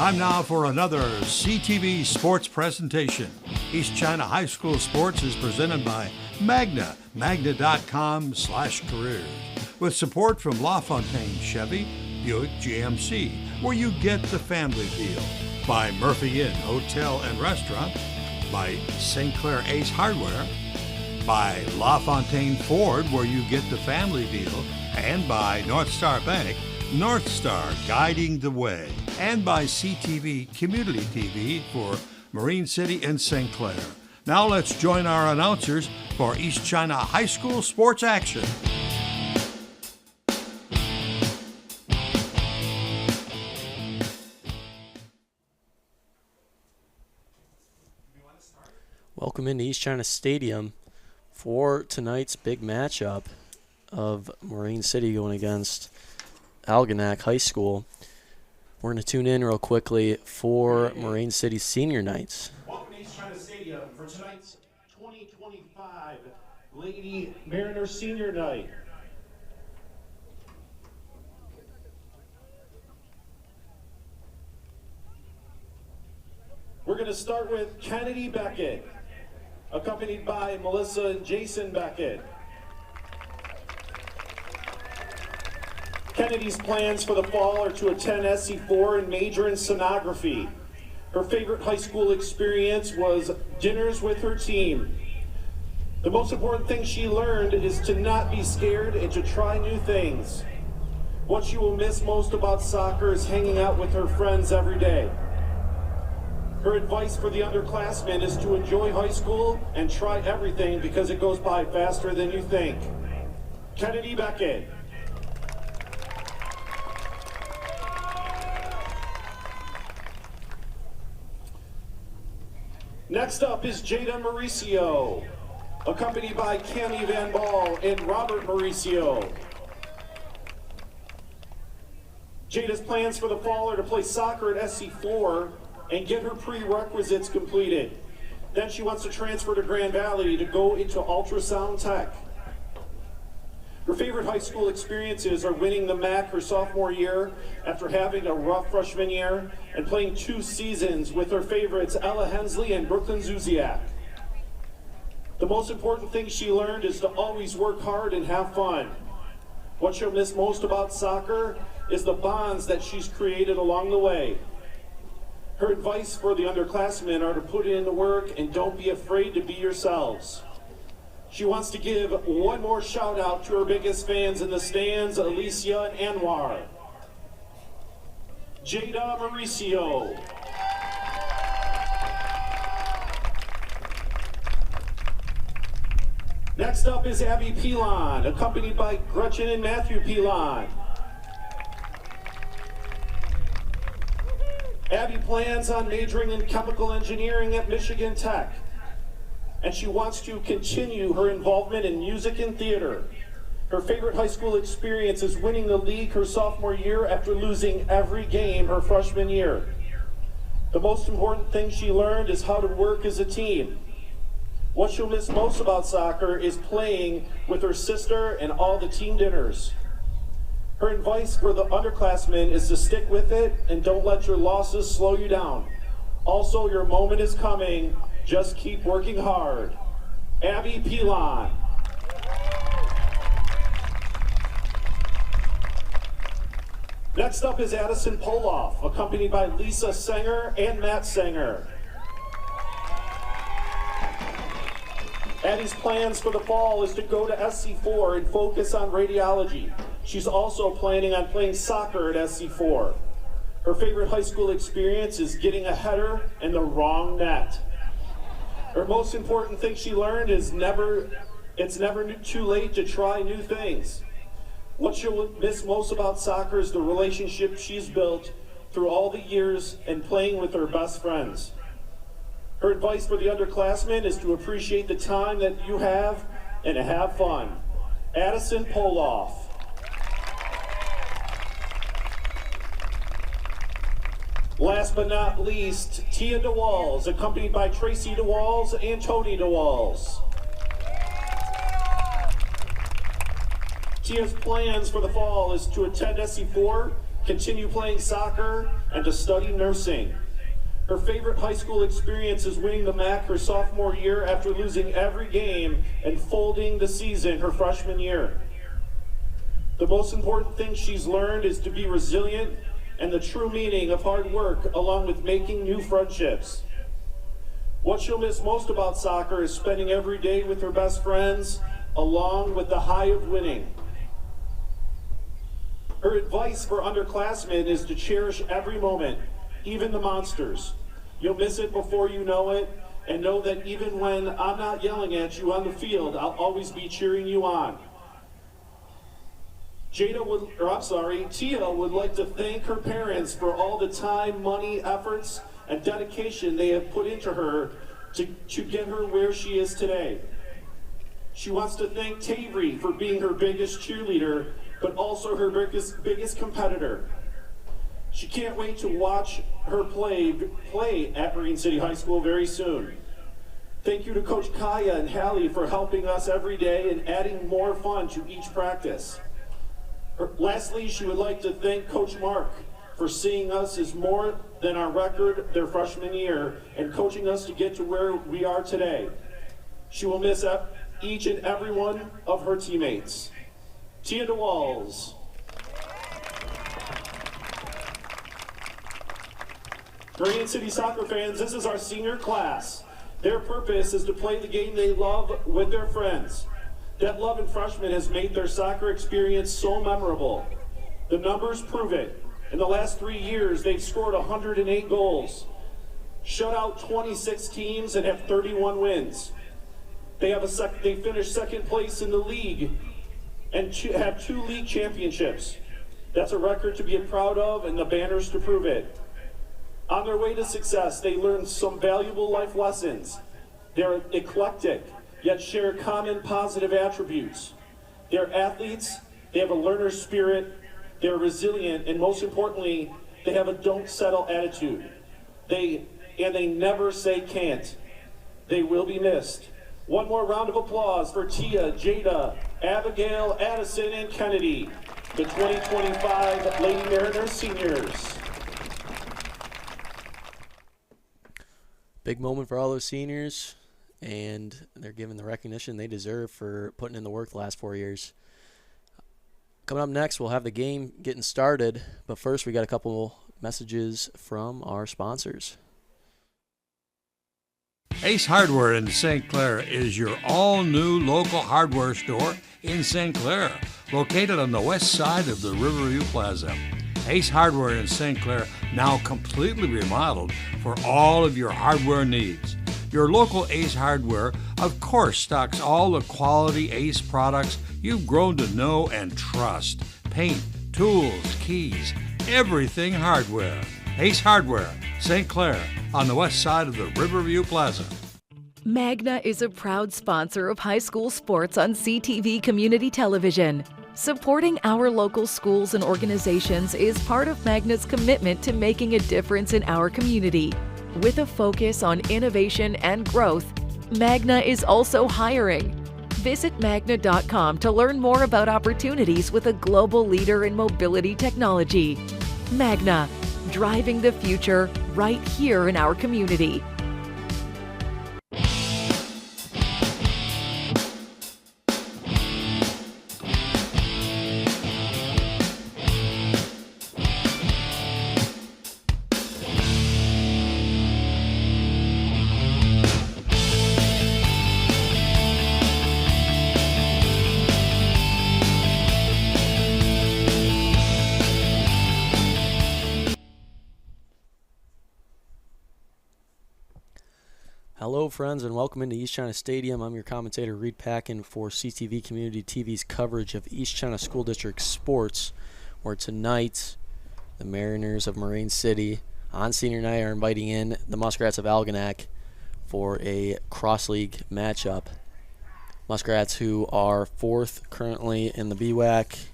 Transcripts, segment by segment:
Time now for another CTV sports presentation. East China High School Sports is presented by Magna, magna.com/careers, with support from LaFontaine Chevy, Buick GMC, where you get the family deal, by Murphy Inn Hotel and Restaurant, by St. Clair Ace Hardware, by LaFontaine Ford, where you get the family deal, and by North Star Bank, North Star guiding the way, and by CTV Community TV for Marine City and St. Clair. Now let's join our announcers for East China High School sports action. Welcome into East China Stadium for tonight's big matchup of Marine City going against Algonac High School. We're going to tune in real quickly for Marine City Senior Nights. Welcome to East China Stadium for tonight's 2025 Lady Mariner Senior Night. We're going to start with Kennedy Beckett, accompanied by Melissa and Jason Beckett. Kennedy's plans for the fall are to attend SC4 and major in sonography. Her favorite high school experience was dinners with her team. The most important thing she learned is to not be scared and to try new things. What she will miss most about soccer is hanging out with her friends every day. Her advice for the underclassmen is to enjoy high school and try everything because it goes by faster than you think. Kennedy Beckett. Next up is Jada Mauricio, accompanied by Cami Van Ball and Robert Mauricio. Jada's plans for the fall are to play soccer at SC4 and get her prerequisites completed. Then she wants to transfer to Grand Valley to go into ultrasound tech. Her favorite high school experiences are winning the MAC her sophomore year after having a rough freshman year and playing 2 seasons with her favorites Ella Hensley and Brooklyn Zuziak. The most important thing she learned is to always work hard and have fun. What she'll miss most about soccer is the bonds that she's created along the way. Her advice for the underclassmen are to put in the work and don't be afraid to be yourselves. She wants to give one more shout out to her biggest fans in the stands, Alicia and Anwar. Jada Mauricio. Next up is Abby Pilon, accompanied by Gretchen and Matthew Pilon. Abby plans on majoring in chemical engineering at Michigan Tech, and she wants to continue her involvement in music and theater. Her favorite high school experience is winning the league her sophomore year after losing every game her freshman year. The most important thing she learned is how to work as a team. What she'll miss most about soccer is playing with her sister and all the team dinners. Her advice for the underclassmen is to stick with it and don't let your losses slow you down. Also, your moment is coming. Just keep working hard. Abby Pilon. Next up is Addison Poloff, accompanied by Lisa Sanger and Matt Sanger. Addie's plans for the fall is to go to SC4 and focus on radiology. She's also planning on playing soccer at SC4. Her favorite high school experience is getting a header in the wrong net. Her most important thing she learned is it's never too late to try new things. What she'll miss most about soccer is the relationship she's built through all the years and playing with her best friends. Her advice for the underclassmen is to appreciate the time that you have and to have fun. Addison Poloff. Last but not least, Tia DeWalls, accompanied by Tracy DeWalls and Tony DeWalls. Tia's plans for the fall is to attend SC4 continue playing soccer, and to study nursing. Her favorite high school experience is winning the MAC her sophomore year after losing every game and folding the season her freshman year. The most important thing she's learned is to be resilient and the true meaning of hard work, along with making new friendships. What she'll miss most about soccer is spending every day with her best friends, along with the high of winning. Her advice for underclassmen is to cherish every moment, even the monsters. You'll miss it before you know it, and know that even when I'm not yelling at you on the field, I'll always be cheering you on. Tia would like to thank her parents for all the time, money, efforts, and dedication they have put into her to get her where she is today. She wants to thank Tavery for being her biggest cheerleader, but also her biggest competitor. She can't wait to watch her play at Marine City High School very soon. Thank you to Coach Kaya and Hallie for helping us every day and adding more fun to each practice. Lastly, she would like to thank Coach Mark for seeing us as more than our record their freshman year and coaching us to get to where we are today. She will miss each and every one of her teammates. Tia DeWalls. Marine City soccer fans, this is our senior class. Their purpose is to play the game they love with their friends. That love in freshmen has made their soccer experience so memorable. The numbers prove it. In the last 3 years, they've scored 108 goals, shut out 26 teams, and have 31 wins. They finished second place in the league and have 2 league championships. That's a record to be proud of and the banners to prove it. On their way to success, they learned some valuable life lessons. They're eclectic, yet share common positive attributes. They're athletes, they have a learner spirit, they're resilient, and most importantly, they have a don't settle attitude. They never say can't. They will be missed. One more round of applause for Tia, Jada, Abigail, Addison, and Kennedy, the 2025 Lady Mariners seniors. Big moment for all those seniors, and they're given the recognition they deserve for putting in the work the last 4 years. Coming up next, we'll have the game getting started, but first we got a couple messages from our sponsors. Ace Hardware in St. Clair is your all-new local hardware store in St. Clair, located on the west side of the Riverview Plaza. Ace Hardware in St. Clair, now completely remodeled for all of your hardware needs. Your local Ace Hardware, of course, stocks all the quality Ace products you've grown to know and trust. Paint, tools, keys, everything hardware. Ace Hardware, St. Clair, on the west side of the Riverview Plaza. Magna is a proud sponsor of high school sports on CTV Community Television. Supporting our local schools and organizations is part of Magna's commitment to making a difference in our community. With a focus on innovation and growth, Magna is also hiring. Visit magna.com to learn more about opportunities with a global leader in mobility technology. Magna, driving the future right here in our community. Hello, friends, and welcome into East China Stadium. I'm your commentator, Reed Packin, for CTV Community TV's coverage of East China School District sports, where tonight the Mariners of Marine City on senior night are inviting in the Muskrats of Algonac for a cross-league matchup. Muskrats, who are fourth currently in the BWAC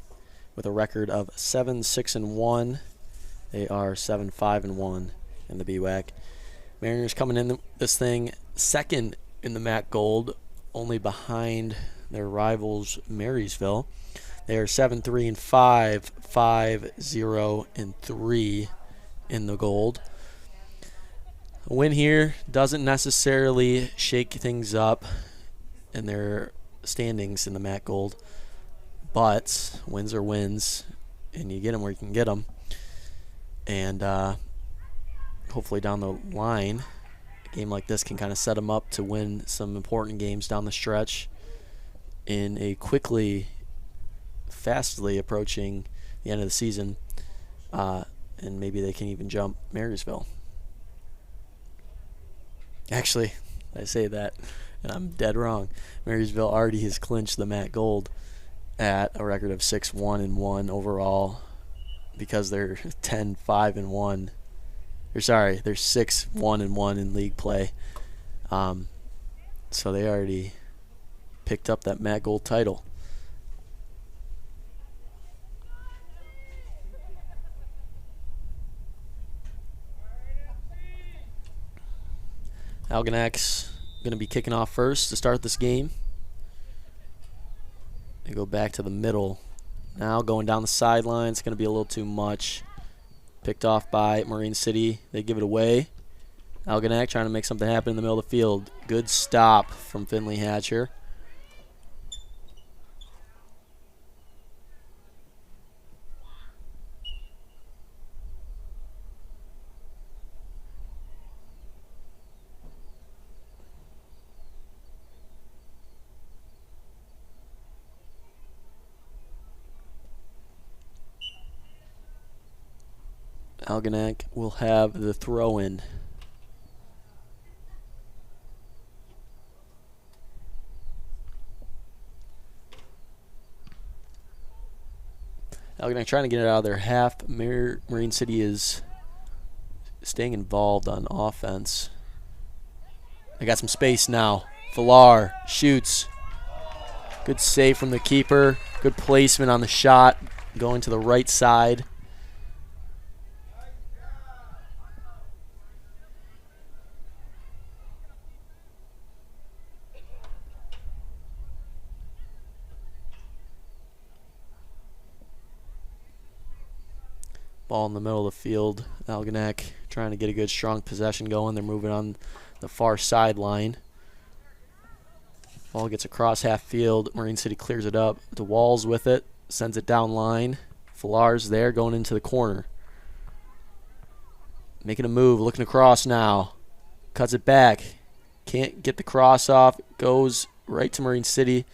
with a record of 7-6-1. They are 7-5-1 in the BWAC. Mariners coming in this thing second in the MAC Gold, only behind their rivals Marysville. They are 7-3-5, 5-0-3 in the gold. A win here doesn't necessarily shake things up in their standings in the MAC Gold, but wins are wins, and you get them where you can get them. And hopefully down the line, a game like this can kind of set them up to win some important games down the stretch in a fastly approaching the end of the season, and maybe they can even jump Marysville. Actually, I say that, and I'm dead wrong. Marysville already has clinched the MAC Gold at a record of 6-1-1 overall because they're 10-5-1. They're 6-1-1 in league play. So they already picked up that MAC Gold title. Algonac's going to be kicking off first to start this game. They go back to the middle. Now going down the sideline, it's going to be a little too much. Picked off by Marine City. They give it away. Algonac trying to make something happen in the middle of the field. Good stop from Finley Hatcher. Algonac will have the throw-in. Algonac trying to get it out of their half. Marine City is staying involved on offense. They got some space now. Villar shoots. Good save from the keeper. Good placement on the shot. Going to the right side. Ball in the middle of the field. Algonac trying to get a good, strong possession going. They're moving on the far sideline. Ball gets across half field. Marine City clears it up. DeWall's with it. Sends it down line. Villar's there going into the corner. Making a move. Looking across now. Cuts it back. Can't get the cross off. Goes right to Marine City.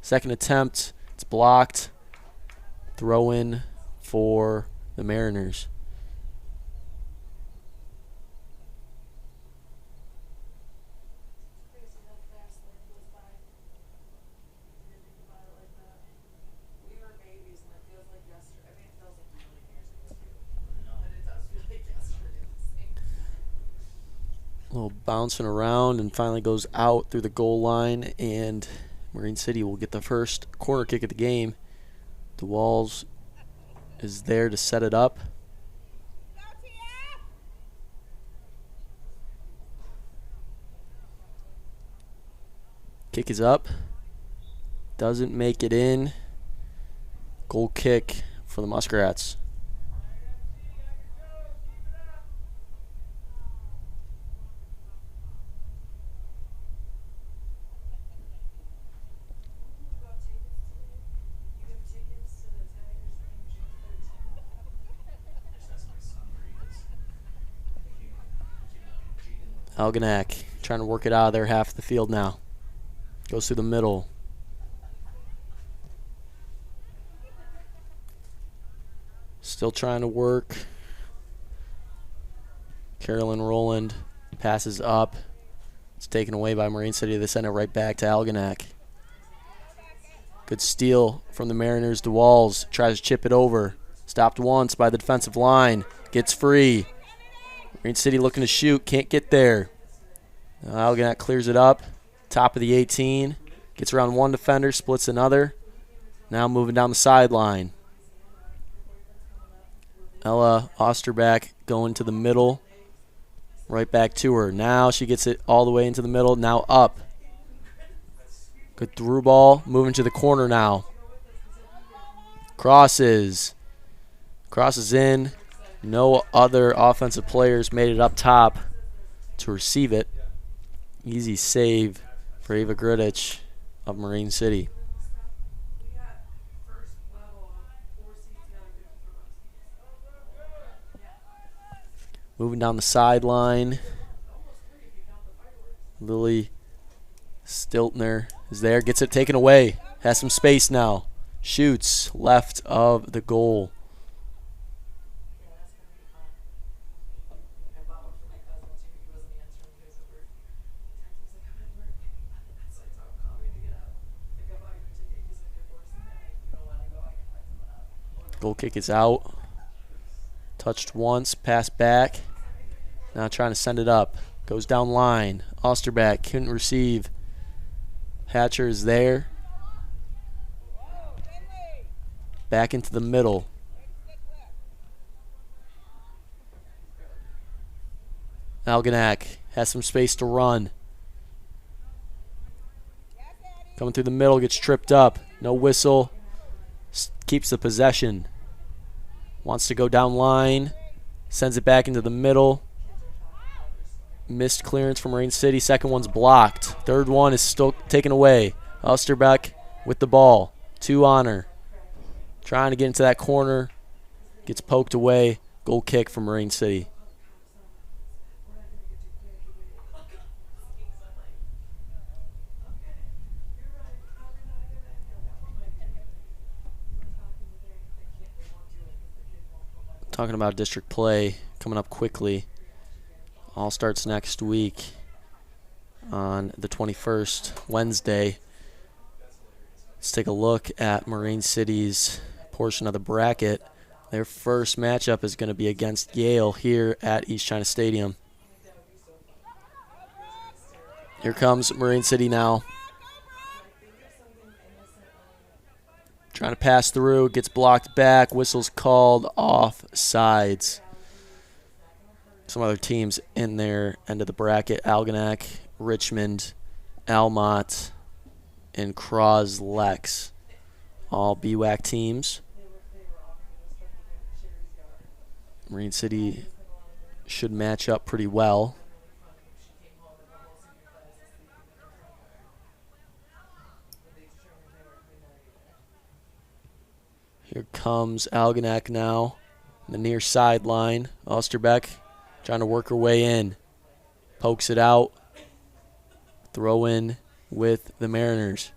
Second attempt. It's blocked. Throw in for the Mariners. A little bouncing around and finally goes out through the goal line, and Marine City will get the first corner kick of the game. DeWalls is there to set it up. Kick is up. Doesn't make it in. Goal kick for the Muskrats. Algonac trying to work it out of their half of the field now. Goes through the middle. Still trying to work. Carolyn Rowland passes up. It's taken away by Marine City. They send it right back to Algonac. Good steal from the Mariners. DeWalls tries to chip it over. Stopped once by the defensive line. Gets free. Marine City looking to shoot. Can't get there. Algonac clears it up. Top of the 18. Gets around one defender. Splits another. Now moving down the sideline. Ella Osterback going to the middle. Right back to her. Now she gets it all the way into the middle. Now up. Good through ball. Moving to the corner now. Crosses in. No other offensive players made it up top to receive it. Easy save for Ava Grudich of Marine City. Moving down the sideline. Lily Stiltner is there. Gets it taken away. Has some space now. Shoots left of the goal. Goal kick is out. Touched once, pass back. Now trying to send it up. Goes down line. Osterback couldn't receive. Hatcher is there. Back into the middle. Algonac has some space to run. Coming through the middle, gets tripped up. No whistle. Keeps the possession. Wants to go down line. Sends it back into the middle. Missed clearance from Marine City. Second one's blocked. Third one is still taken away. Osterbeck with the ball. 2 on her. Trying to get into that corner. Gets poked away. Goal kick from Marine City. Talking about district play coming up quickly. All starts next week on the 21st, Wednesday. Let's take a look at Marine City's portion of the bracket. Their first matchup is going to be against Yale here at East China Stadium. Here comes Marine City now. Trying to pass through, gets blocked back, whistle's called, off sides. Some other teams in their end of the bracket: Algonac, Richmond, Almont, and Croslex. All BWAC teams. Marine City should match up pretty well. Here comes Algonac now, the near sideline. Osterbeck trying to work her way in. Pokes it out. Throw in with the Mariners.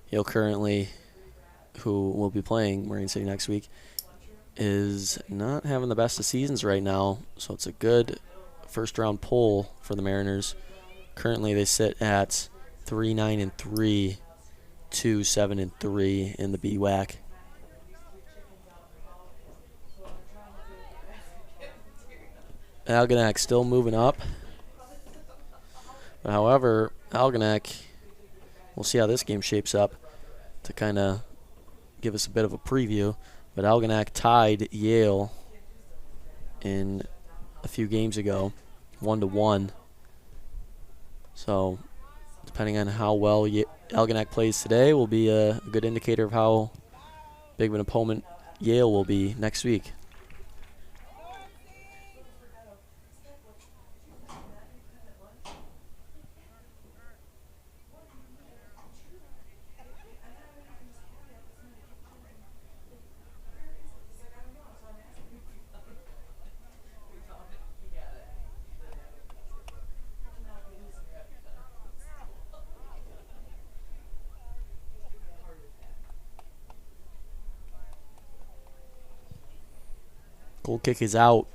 Yale currently, who will be playing Marine City next week, is not having the best of seasons right now, so it's a good first-round poll for the Mariners. Currently, they sit at 3-9-3, 2-7-3 in the BWAC. Algonac still moving up. But however, Algonac, we'll see how this game shapes up to kind of give us a bit of a preview. But Algonac tied Yale in a few games ago, 1-1. So, depending on how well Algonac plays today, will be a good indicator of how big of an opponent Yale will be next week. Goal kick is out.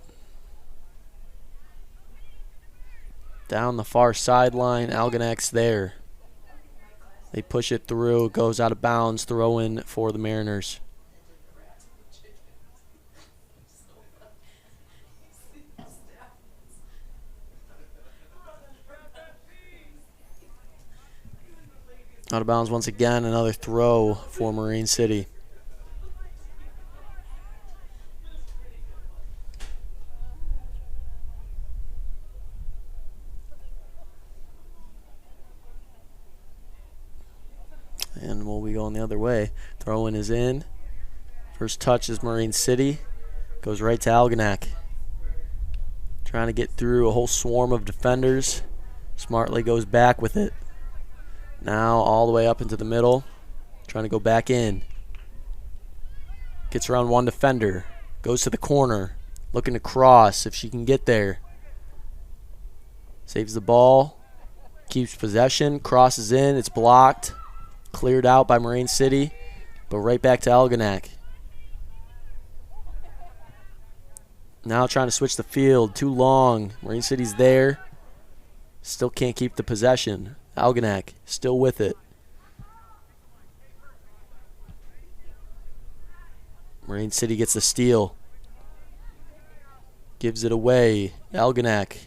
Down the far sideline, Algonac's there. They push it through, goes out of bounds, throw in for the Mariners. Out of bounds once again, another throw for Marine City. and we'll be going the other way. Throw-in is in. First touch is Marine City. Goes right to Algonac. Trying to get through a whole swarm of defenders. Smartly goes back with it. Now all the way up into the middle. Trying to go back in. Gets around one defender. Goes to the corner. Looking to cross if she can get there. Saves the ball. Keeps possession. Crosses in. It's blocked. Cleared out by Marine City. But right back to Algonac. Now trying to switch the field. Too long. Marine City's there. Still can't keep the possession. Algonac still with it. Marine City gets the steal. Gives it away. Algonac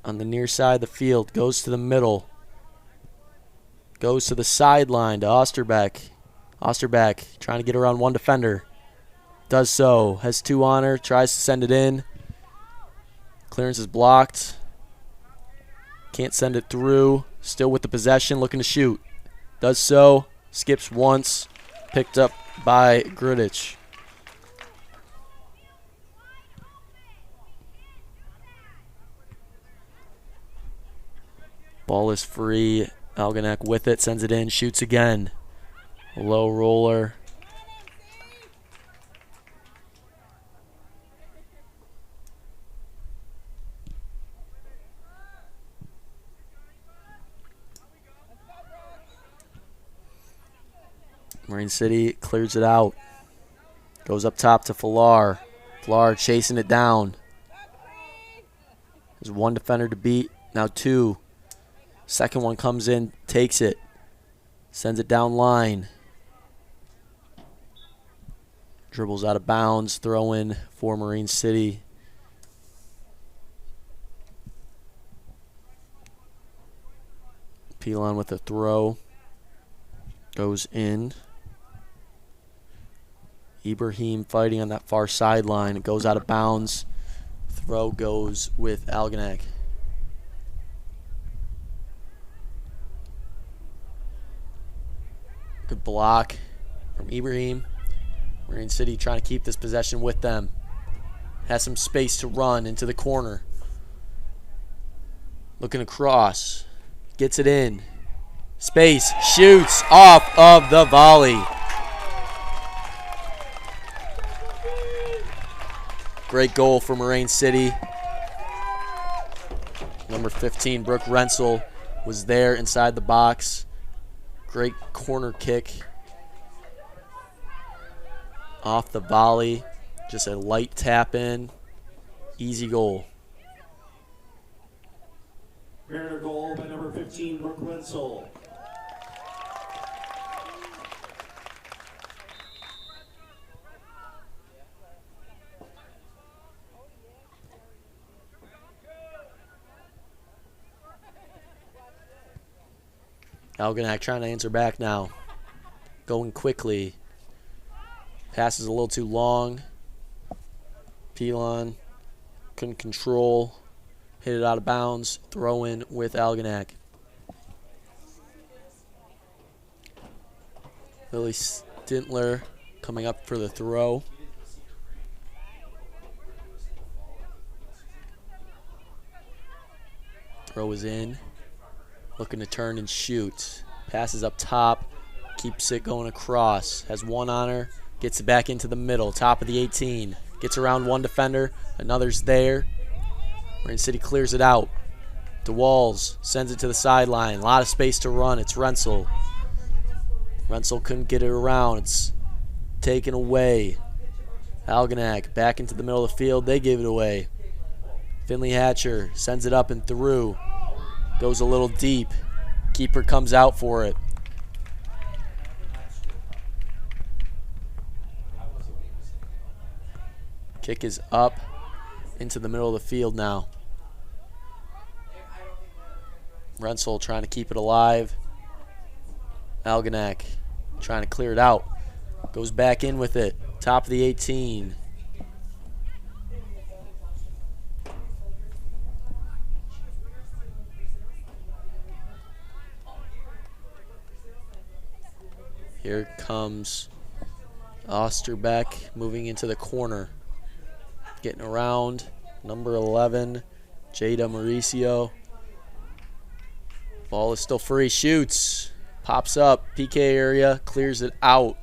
on the near side of the field. Goes to the middle. Goes to the sideline to Osterbeck. Osterbeck trying to get around one defender. Does so. Has two on her. Tries to send it in. Clearance is blocked. Can't send it through. Still with the possession. Looking to shoot. Does so. Skips once. Picked up by Grudich. Ball is free. Algonac with it. Sends it in. Shoots again. Low roller. Marine City clears it out. Goes up top to Falar. Falar chasing it down. There's one defender to beat. Now two. Second one comes in, takes it. Sends it down line. Dribbles out of bounds. Throw in for Marine City. Pilon with a throw. Goes in. Ibrahim fighting on that far sideline. It goes out of bounds. Throw goes with Algonac. Good block from Ibrahim. Marine City trying to keep this possession with them. Has some space to run into the corner. Looking across. Gets it in. Space. Shoots off of the volley. Great goal for Marine City. Number 15, Brooke Rensel, was there inside the box. Great corner kick. Off the volley. Just a light tap in. Easy goal. Mariner goal by number 15, Brooke Rensel. Algonac trying to answer back now. Going quickly. Passes a little too long. Pilon couldn't control. Hit it out of bounds. Throw in with Algonac. Lily Stintler coming up for the throw. Throw is in. Looking to turn and shoot. Passes up top. Keeps it going across. Has one on her. Gets it back into the middle. Top of the 18. Gets around one defender. Another's there. Marine City clears it out. DeWalls sends it to the sideline. A lot of space to run. It's Rensel. Rensel couldn't get it around. It's taken away. Algonac back into the middle of the field. They gave it away. Finley Hatcher sends it up and through. Goes a little deep. Keeper comes out for it. Kick is up into the middle of the field now. Rensel trying to keep it alive. Algonac trying to clear it out. Goes back in with it. Top of the 18. Here comes Osterbeck moving into the corner. Getting around number 11, Jada Mauricio. Ball is still free. Shoots. Pops up. PK area. Clears it out.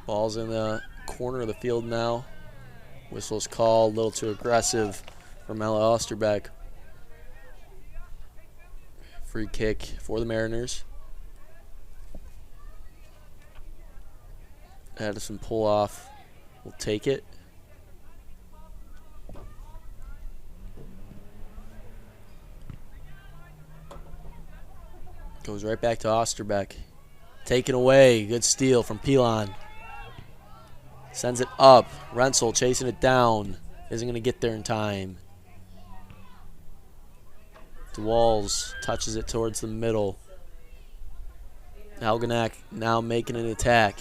Ball's in the corner of the field now. Whistle's called, a little too aggressive from Ella Osterbeck. Free kick for the Mariners. Addison pull off. We'll take it. Goes right back to Osterbeck. Taken away. Good steal from Pilon. Sends it up. Rensel chasing it down. Isn't going to get there in time. DeWalls touches it towards the middle. Algonac now making an attack.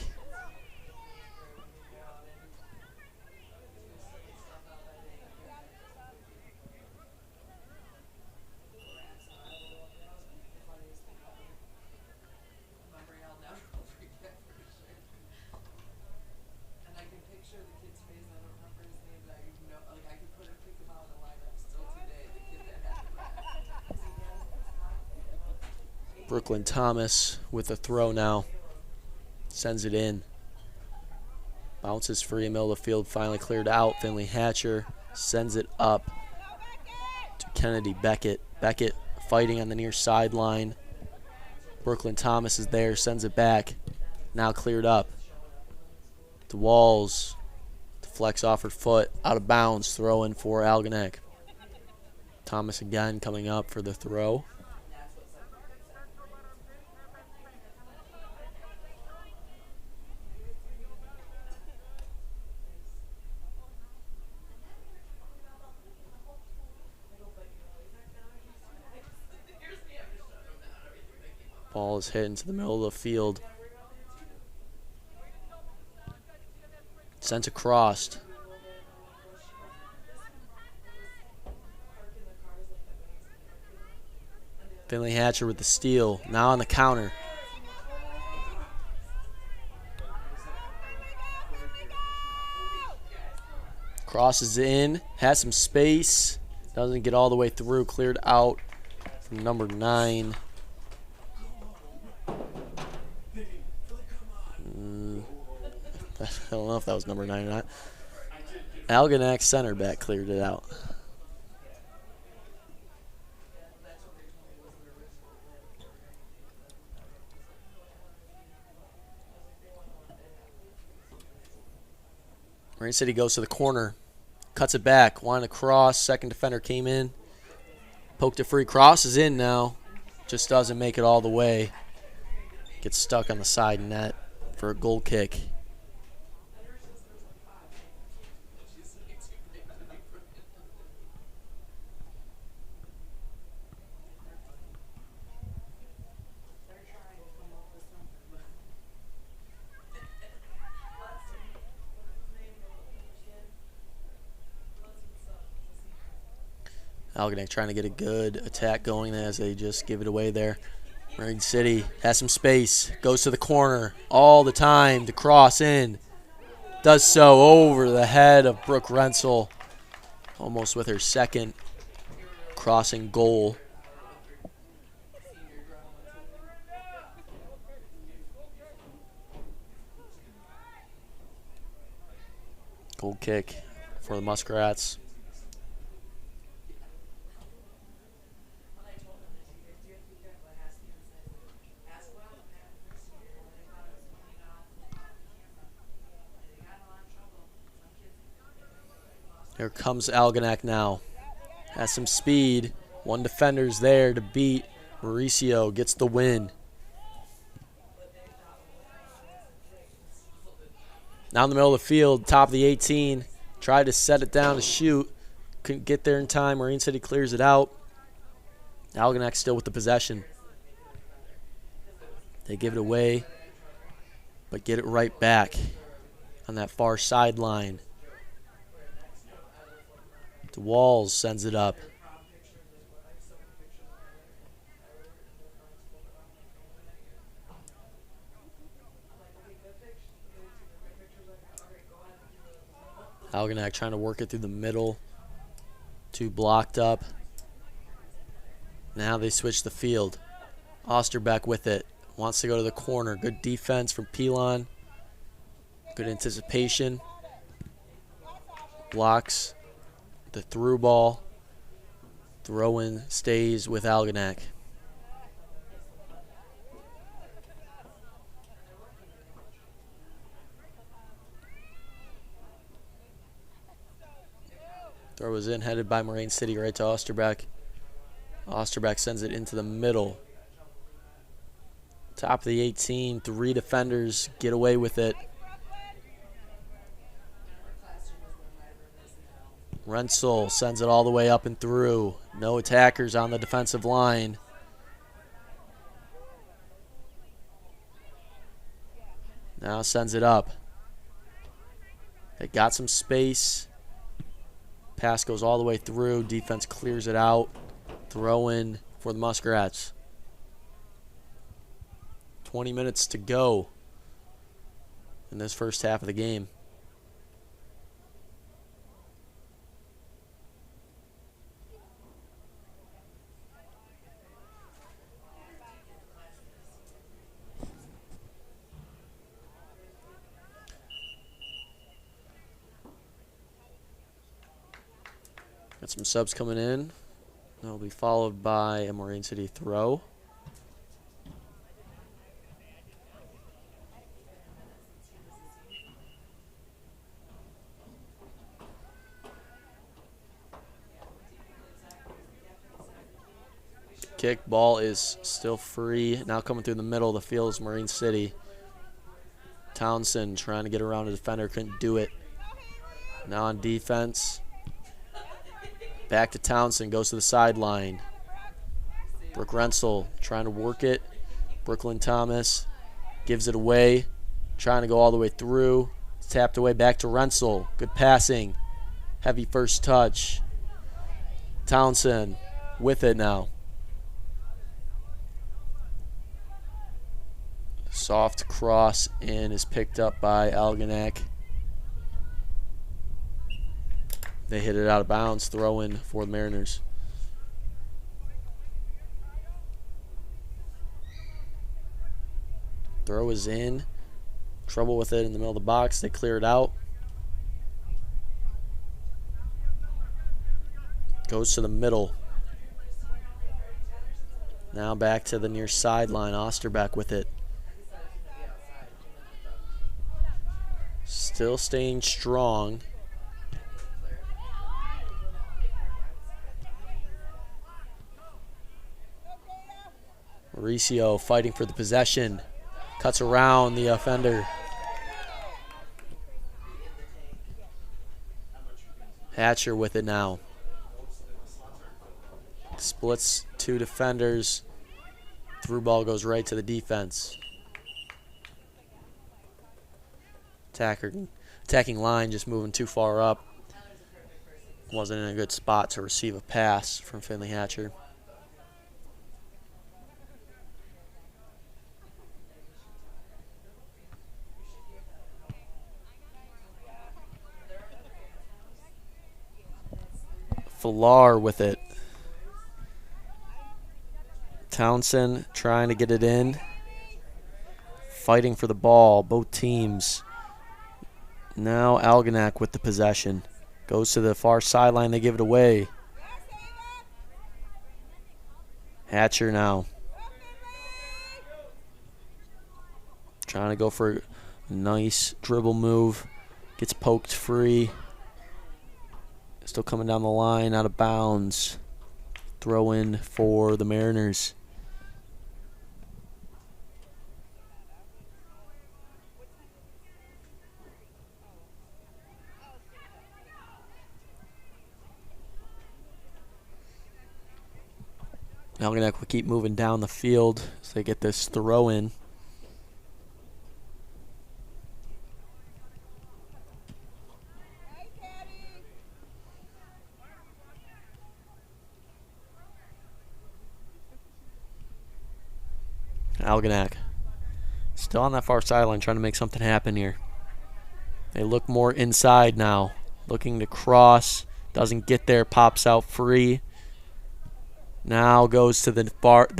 Brooklyn Thomas with a throw now. Sends it in. Bounces free, middle of the field, finally cleared out. Finley Hatcher sends it up to Kennedy Beckett. Beckett fighting on the near sideline. Brooklyn Thomas is there, sends it back. Now cleared up. DeWalls deflects off her foot, out of bounds, throw in for Algonac. Thomas again coming up for the throw. Ball is hit into the middle of the field. Sent across. Finley Hatcher with the steal. Now on the counter. Crosses in. Has some space. Doesn't get all the way through. Cleared out from number 9. I don't know if that was number 9 or not. Algonac center back cleared it out. Marine City goes to the corner. Cuts it back. Wanted to cross. Second defender came in. Poked it free. Cross is in now. Just doesn't make it all the way. Gets stuck on the side net for a goal kick. Algonac trying to get a good attack going as they just give it away there. Marine City has some space. Goes to the corner all the time to cross in. Does so over the head of Brooke Rensel. Almost with her second crossing goal. Goal kick for the Muskrats. Here comes Algonac now. Has some speed. One defender's there to beat. Mauricio gets the win. Now in the middle of the field, top of the 18. Tried to set it down to shoot. couldn't get there in time. Marine City clears it out. Algonac still with the possession. They give it away, but get it right back on that far sideline. DeWalls sends it up. Algonac trying to work it through the middle. Two blocked up. Now they switch the field. Osterbeck with it. Wants to go to the corner. Good defense from Pilon. Good anticipation. Blocks the through ball. Throw-in stays with Algonac. Throw is in, headed by Moraine City right to Osterbeck. Osterbeck sends it into the middle. Top of the 18, 3 defenders get away with it. Rensel sends it all the way up and through. No attackers on the defensive line. Now sends it up. They got some space. Pass goes all the way through. Defense clears it out. Throw in for the Muskrats. 20 minutes to go in this first half of the game. Got some subs coming in. That'll be followed by a Moraine City throw. Kick ball is still free. Now coming through the middle of the field is Moraine City. Townsend trying to get around a defender, couldn't do it. Now on defense. Back to Townsend, goes to the sideline. Brooke Rensel trying to work it. Brooklyn Thomas gives it away. Trying to go all the way through. It's tapped away back to Rensel. Good passing. Heavy first touch. Townsend with it now. Soft cross and is picked up by Algonac. They hit it out of bounds, throw in for the Mariners. Throw is in. Trouble with it in the middle of the box. They clear it out. Goes to the middle. Now back to the near sideline. Osterbeck with it. Still staying strong. Mauricio fighting for the possession. Cuts around the offender. Hatcher with it now. Splits 2 defenders. Through ball goes right to the defense. Attacking line just moving too far up. Wasn't in a good spot to receive a pass from Finley Hatcher. Villar with it. Townsend trying to get it in. Fighting for the ball, both teams. Now Algonac with the possession. Goes to the far sideline, they give it away. Hatcher now. Trying to go for a nice dribble move. Gets poked free. Still coming down the line, out of bounds. Throw in for the Mariners. Algonac will keep moving down the field as they get this throw in. Algonac still on that far sideline trying to make something happen here. They look more inside now. Looking to cross. Doesn't get there. Pops out free. Now goes to the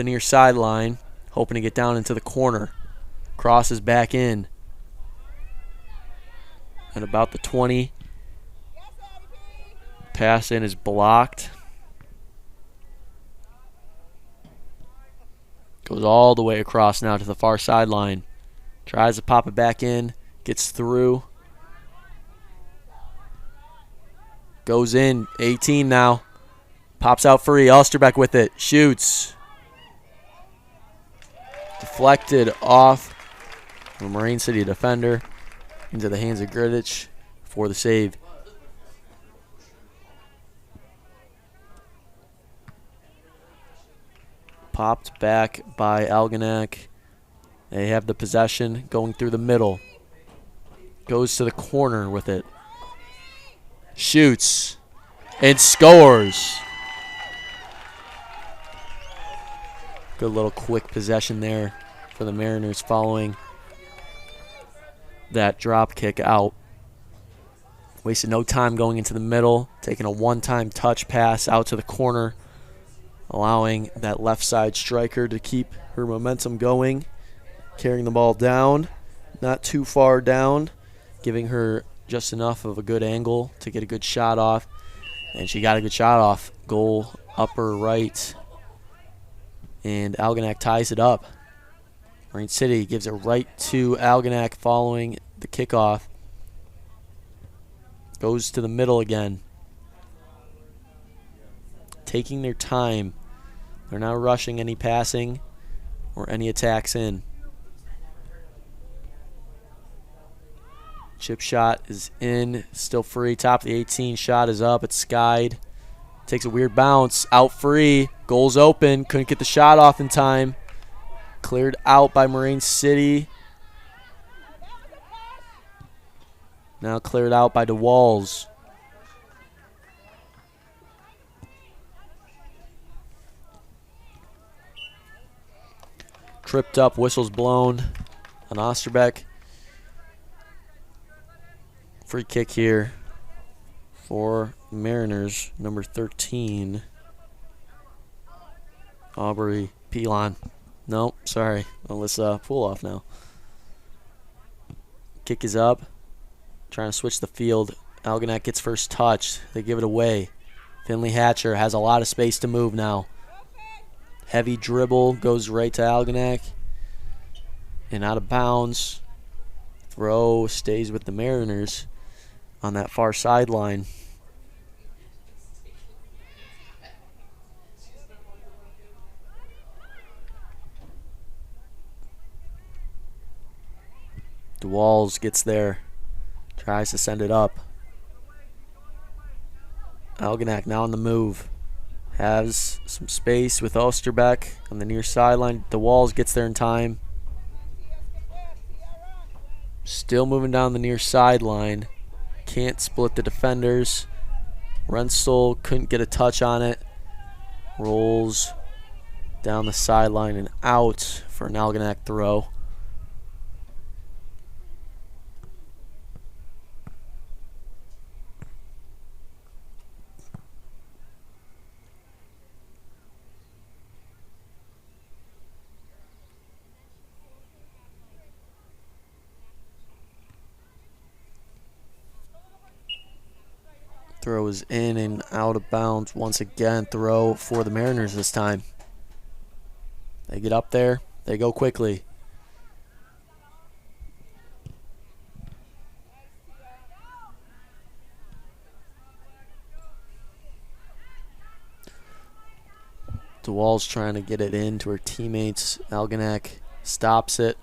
near sideline. Hoping to get down into the corner. Crosses back in. At about the 20. Pass in is blocked. Goes all the way across now to the far sideline. Tries to pop it back in. Gets through. Goes in. 18 now. Pops out free. Osterbeck with it. Shoots. Deflected off the Moraine City defender into the hands of Gridich for the save. Popped back by Algonac. They have the possession going through the middle. Goes to the corner with it. Shoots. And scores. Good little quick possession there for the Mariners following that drop kick out. Wasted no time going into the middle. Taking a one-time touch pass out to the corner. Allowing that left side striker to keep her momentum going. Carrying the ball down. Not too far down. Giving her just enough of a good angle to get a good shot off. And she got a good shot off. Goal upper right. And Algonac ties it up. Moraine City gives it right to Algonac following the kickoff. Goes to the middle again. Taking their time. They're not rushing any passing or any attacks in. Chip shot is in, still free. Top of the 18, shot is up. It's skied. Takes a weird bounce. Out free. Goal's open. Couldn't get the shot off in time. Cleared out by Moraine City. Now cleared out by DeWalls. Tripped up, whistles blown on Osterbeck. Free kick here for Mariners, number 13. Aubrey Pilon. Nope, sorry. Alyssa Puloff now. Kick is up. Trying to switch the field. Algonac gets first touch. They give it away. Finley Hatcher has a lot of space to move now. Heavy dribble goes right to Algonac. And out of bounds. Throw stays with the Mariners on that far sideline. DeWalls gets there. Tries to send it up. Algonac now on the move. Has some space with Osterbeck on the near sideline. DeWalls gets there in time. Still moving down the near sideline. Can't split the defenders. Renstall couldn't get a touch on it. Rolls down the sideline and out for an Algonac throw. Throw is in and out of bounds once again. Throw for the Mariners this time. They get up there. They go quickly. DeWall's trying to get it in to her teammates. Algonac stops it.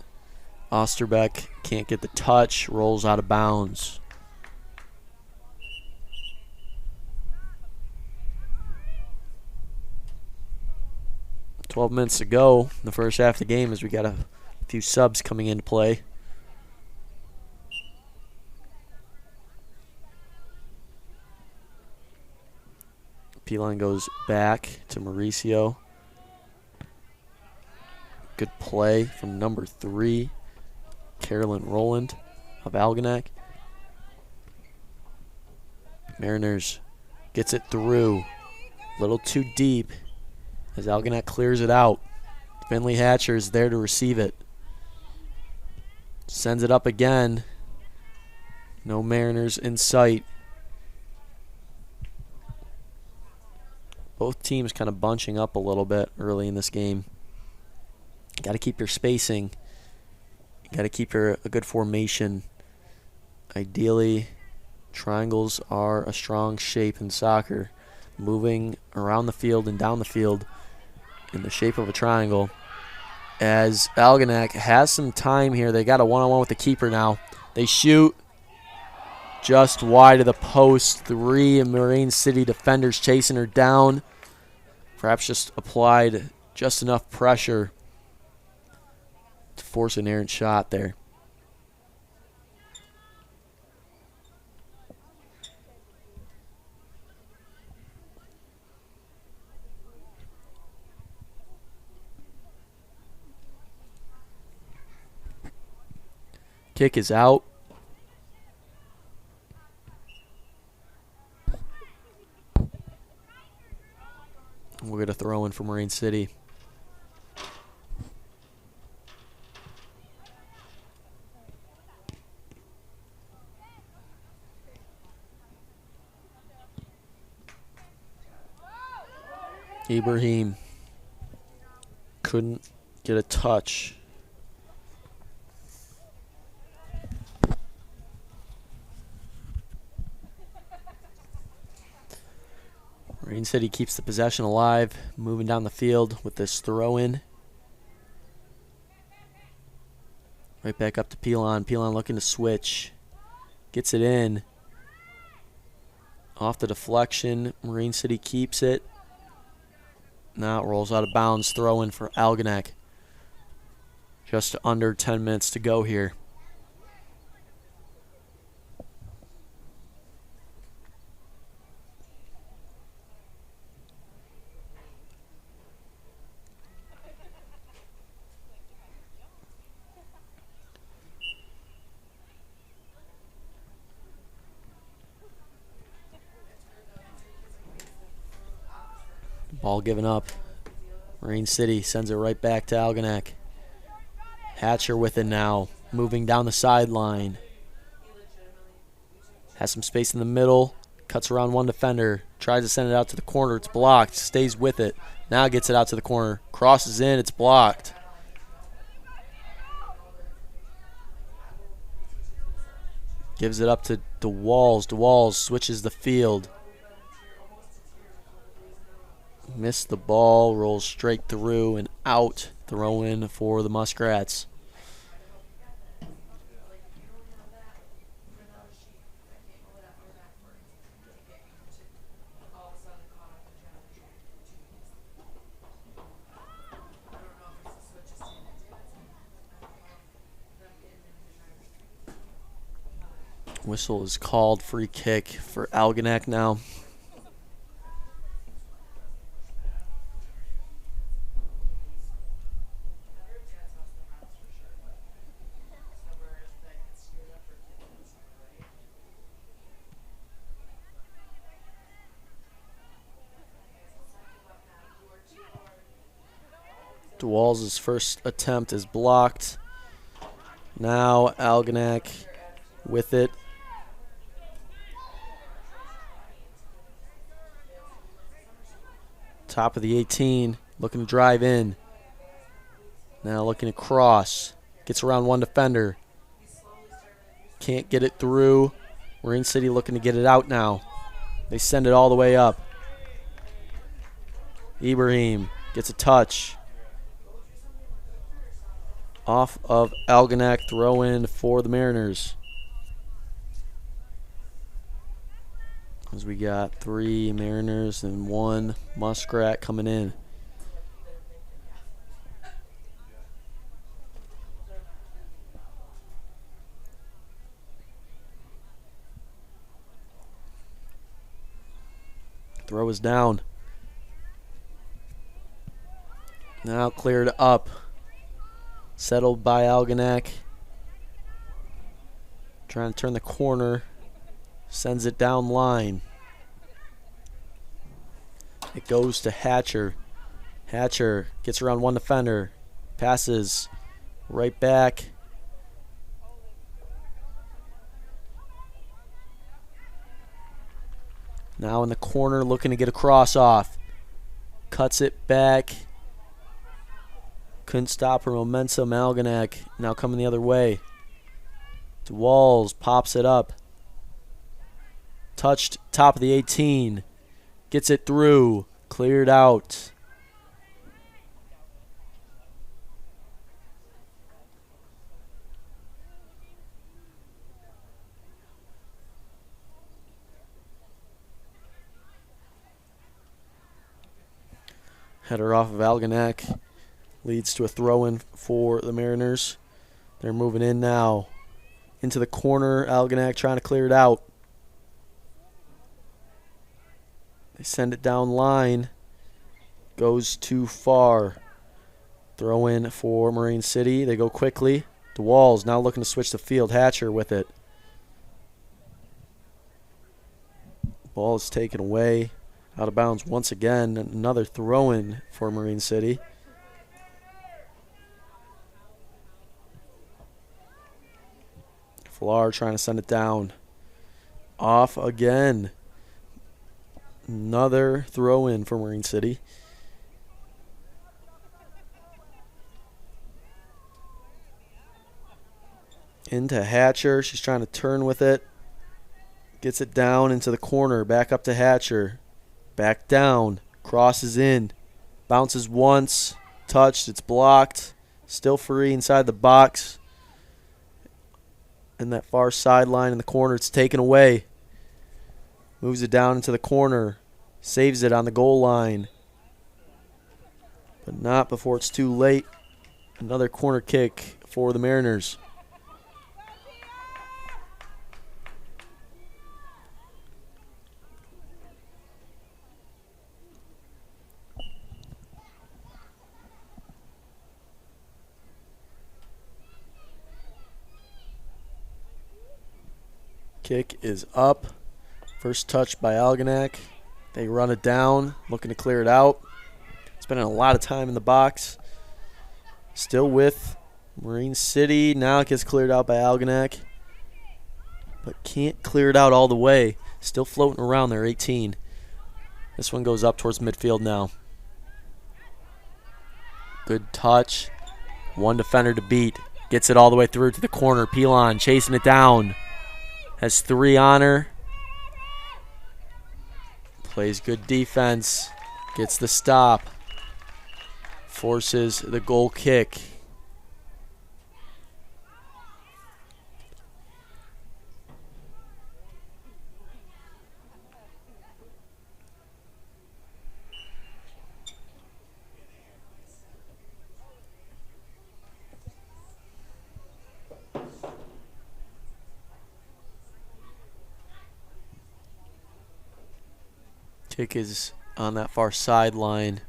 Osterbeck can't get the touch. Rolls out of bounds. 12 minutes to go in the first half of the game as we got a few subs coming into play. P-line goes back to Mauricio. Good play from number 3, Carolyn Rowland of Algonac. Mariners gets it through. A little too deep as Algonac clears it out. Finley Hatcher is there to receive it. Sends it up again. No Mariners in sight. Both teams kind of bunching up a little bit early in this game. Got to keep your spacing. Got to keep a good formation. Ideally, triangles are a strong shape in soccer. Moving around the field and down the field in the shape of a triangle. As Algonac has some time here, they got a one-on-one with the keeper now. They shoot just wide of the post. 3 Marine City defenders chasing her down. Perhaps just applied just enough pressure to force an errant shot there. Kick is out. We're going to throw in for Marine City. Ibrahim couldn't get a touch. Marine City keeps the possession alive, moving down the field with this throw-in. Right back up to Pilon. Pilon looking to switch. Gets it in. Off the deflection. Marine City keeps it. Now it rolls out of bounds. Throw-in for Algonac. Just under 10 minutes to go here. Ball given up. Marine City sends it right back to Algonac. Hatcher with it now. Moving down the sideline. Has some space in the middle. Cuts around one defender. Tries to send it out to the corner. It's blocked. Stays with it. Now gets it out to the corner. Crosses in. It's blocked. Gives it up to DeWalls. DeWalls switches the field. Missed the ball, rolls straight through and out. Throw in for the Muskrats. Whistle is called. Free kick for Algonac now. DeWalls' first attempt is blocked. Now Algonac with it. Top of the 18, looking to drive in. Now looking to cross. Gets around one defender. Can't get it through. Marine City looking to get it out now. They send it all the way up. Ibrahim gets a touch. Off of Algonac, throw in for the Mariners. As we got 3 Mariners and 1 Muskrat coming in. Throw is down. Now cleared up. Settled by Algonac. Trying to turn the corner. Sends it down line. It goes to Hatcher. Hatcher gets around one defender. Passes right back. Now in the corner looking to get a cross off. Cuts it back. Couldn't stop her momentum. Algonac now coming the other way. To Walls. Pops it up. Touched top of the 18. Gets it through. Cleared out. Header off of Algonac. Leads to a throw-in for the Mariners. They're moving in now. Into the corner. Algonac trying to clear it out. They send it down line. Goes too far. Throw in for Marine City. They go quickly. DeWalls now looking to switch the field. Hatcher with it. Ball is taken away. Out of bounds once again. Another throw in for Marine City. Flar trying to send it down. Off again. Another throw in for Marine City. Into Hatcher. She's trying to turn with it. Gets it down into the corner. Back up to Hatcher. Back down. Crosses in. Bounces once. Touched. It's blocked. Still free inside the box. And that far sideline in the corner. It's taken away. Moves it down into the corner. Saves it on the goal line. But not before it's too late. Another corner kick for the Mariners. Kick is up. First touch by Algonac. They run it down, looking to clear it out. Spending a lot of time in the box. Still with Marine City. Now it gets cleared out by Algonac. But can't clear it out all the way. Still floating around there, 18. This one goes up towards midfield now. Good touch. One defender to beat. Gets it all the way through to the corner. Pilon chasing it down. Has 3 on her. Plays good defense. Gets the stop. Forces the goal kick. Kick is on that far sideline.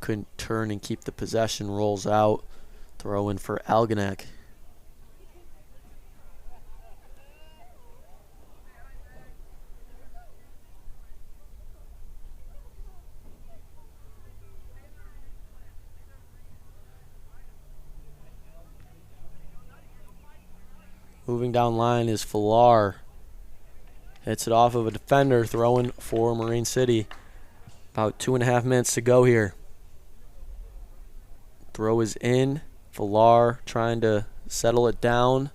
Couldn't turn and keep the possession. Rolls out. Throw in for Algonac. Moving down line is Falar. Hits it off of a defender, throwing for Marine City. About 2.5 minutes to go here. Throw is in. Falar trying to settle it down.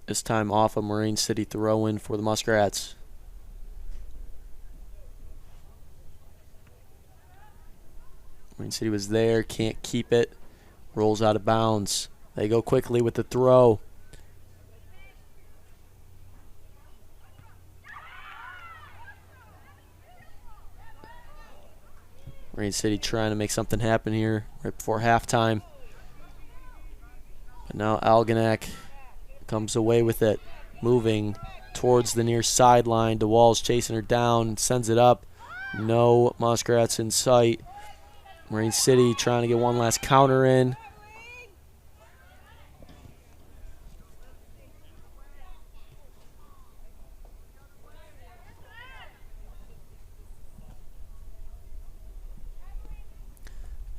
This time off a Marine City throw in for the Muskrats. Marine City was there, can't keep it. Rolls out of bounds. They go quickly with the throw. Marine City trying to make something happen here right before halftime. But now Algonac comes away with it. Moving towards the near sideline. DeWall's chasing her down, sends it up. No Muskrats in sight. Marine City trying to get one last counter in.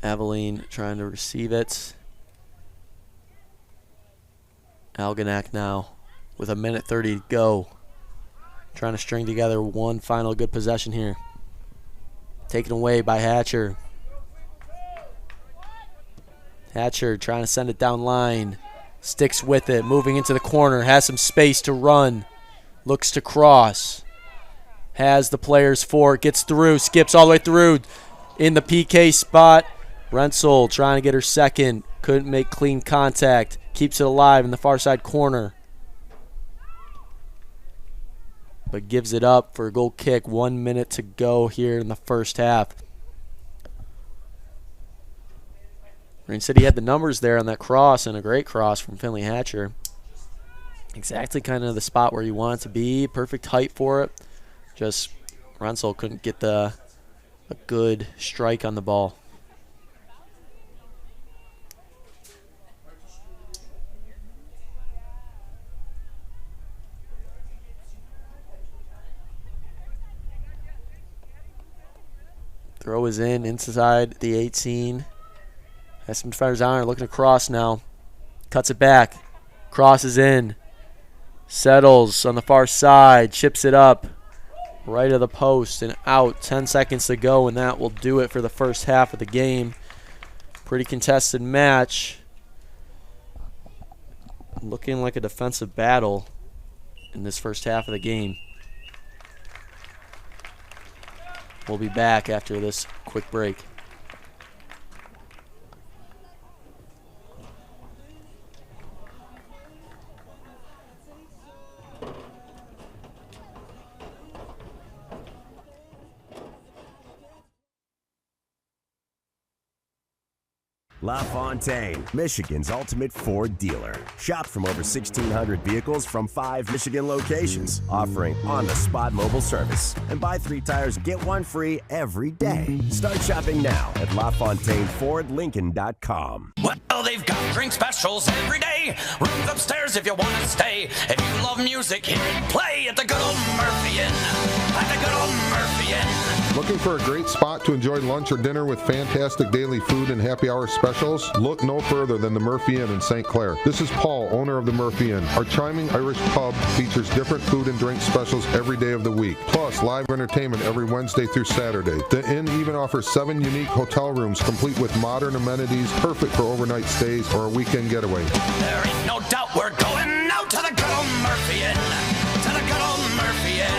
Aveline trying to receive it. Algonac now with 1:30 to go. Trying to string together one final good possession here. Taken away by Hatcher. Hatcher trying to send it down line. Sticks with it, moving into the corner. Has some space to run. Looks to cross. Has the players for it. Gets through. Skips all the way through. In the PK spot. Rensel trying to get her second. Couldn't make clean contact. Keeps it alive in the far side corner. But gives it up for a goal kick. 1 minute to go here in the first half. Marine City had the numbers there on that cross, and a great cross from Finley Hatcher. Exactly kind of the spot where you want it to be. Perfect height for it. Just Rensel couldn't get a good strike on the ball. Throw is in inside the 18. Has some defenders on her, looking to cross now. Cuts it back. Crosses in. Settles on the far side. Chips it up. Right of the post and out. 10 seconds to go, and that will do it for the first half of the game. Pretty contested match. Looking like a defensive battle in this first half of the game. We'll be back after this quick break. LaFontaine, Michigan's ultimate Ford dealer. Shop from over 1,600 vehicles from 5 Michigan locations, offering on-the-spot mobile service. And buy 3 tires, get 1 free every day. Start shopping now at LaFontaineFordLincoln.com. Well, they've got drink specials every day. Rooms upstairs if you want to stay. If you love music, hear it play at the good old Murphy Inn. At the good old Murphy Inn. Looking for a great spot to enjoy lunch or dinner with fantastic daily food and happy hour specials? Look no further than the Murphy Inn in St. Clair. This is Paul, owner of the Murphy Inn. Our charming Irish pub features different food and drink specials every day of the week, plus live entertainment every Wednesday through Saturday. The Inn even offers 7 unique hotel rooms complete with modern amenities, perfect for overnight stays or a weekend getaway. There ain't no doubt we're going out to the good old Murphy Inn. To the good old Murphy Inn.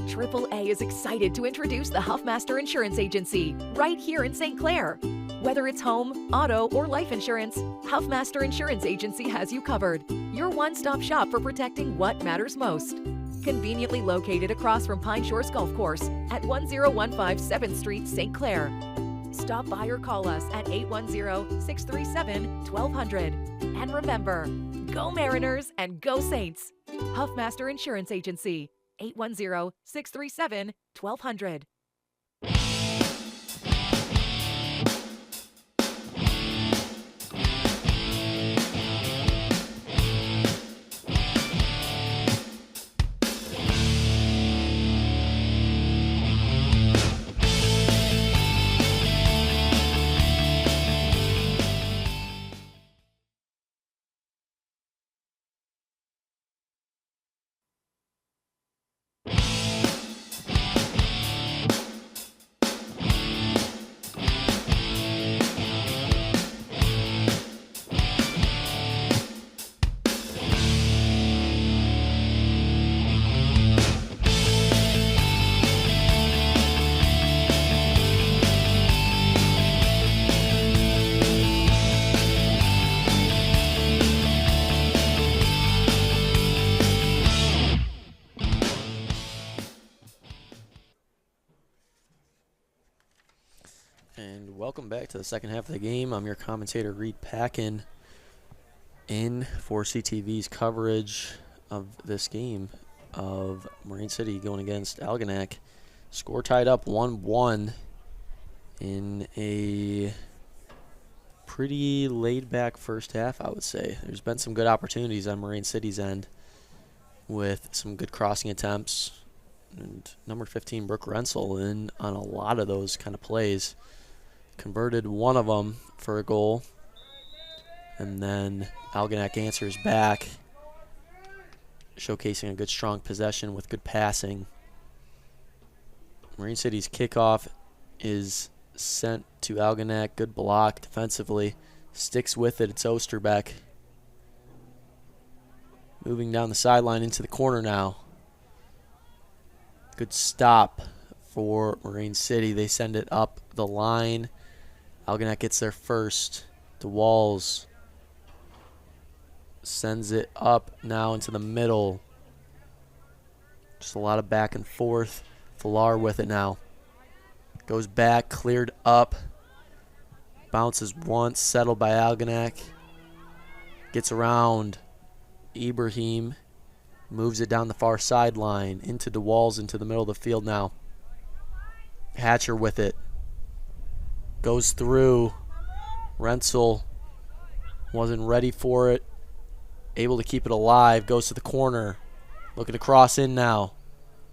AAA is excited to introduce the Huffmaster Insurance Agency right here in St. Clair. Whether it's home, auto, or life insurance, Huffmaster Insurance Agency has you covered. Your one-stop shop for protecting what matters most. Conveniently located across from Pine Shores Golf Course at 1015 7th Street, St. Clair. Stop by or call us at 810-637-1200. And remember, go Mariners and go Saints. Huffmaster Insurance Agency, 810-637-1200. And welcome back to the second half of the game. I'm your commentator, Reed Packin, in for CTV's coverage of this game of Marine City going against Algonac. Score tied up 1-1 in a pretty laid-back first half, I would say. There's been some good opportunities on Marine City's end with some good crossing attempts. And number 15, Brooke Rensel, in on a lot of those kind of plays. Converted one of them for a goal. And then Algonac answers back, showcasing a good, strong possession with good passing. Marine City's kickoff is sent to Algonac. Good block defensively. Sticks with it. It's Osterbeck. Moving down the sideline into the corner now. Good stop for Marine City. They send it up the line. Algonac gets there first. DeWalls sends it up now into the middle. Just a lot of back and forth. Villar with it now. Goes back, cleared up. Bounces once, settled by Algonac. Gets around Ibrahim. Moves it down the far sideline. Into DeWalls, into the middle of the field now. Hatcher with it. Goes through. Rensel wasn't ready for it. Able to keep it alive. Goes to the corner. Looking to cross in now.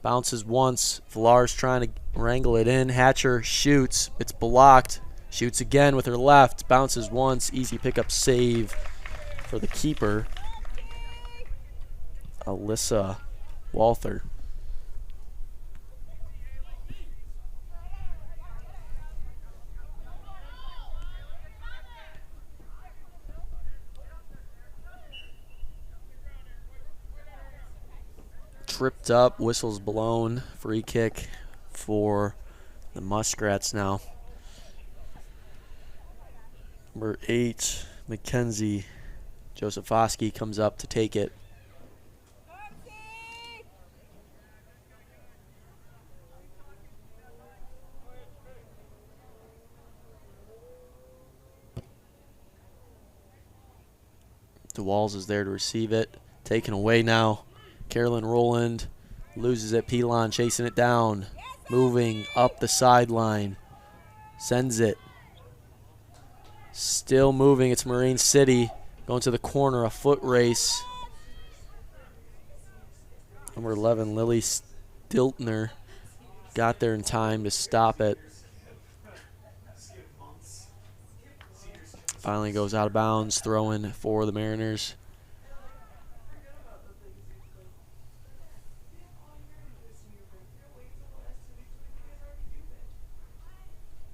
Bounces once. Villar's trying to wrangle it in. Hatcher shoots. It's blocked. Shoots again with her left. Bounces once. Easy pickup save for the keeper, Alyssa Walther. Tripped up, whistles blown, free kick for the Muskrats now. Number 8, Mackenzie Josephowski comes up to take it. DeWalls is there to receive it. Taken away now. Carolyn Rowland loses it. Pilon chasing it down. Moving up the sideline. Sends it. Still moving. It's Marine City. Going to the corner. A foot race. Number 11, Lily Stiltner, got there in time to stop it. Finally goes out of bounds. Throw-in for the Mariners.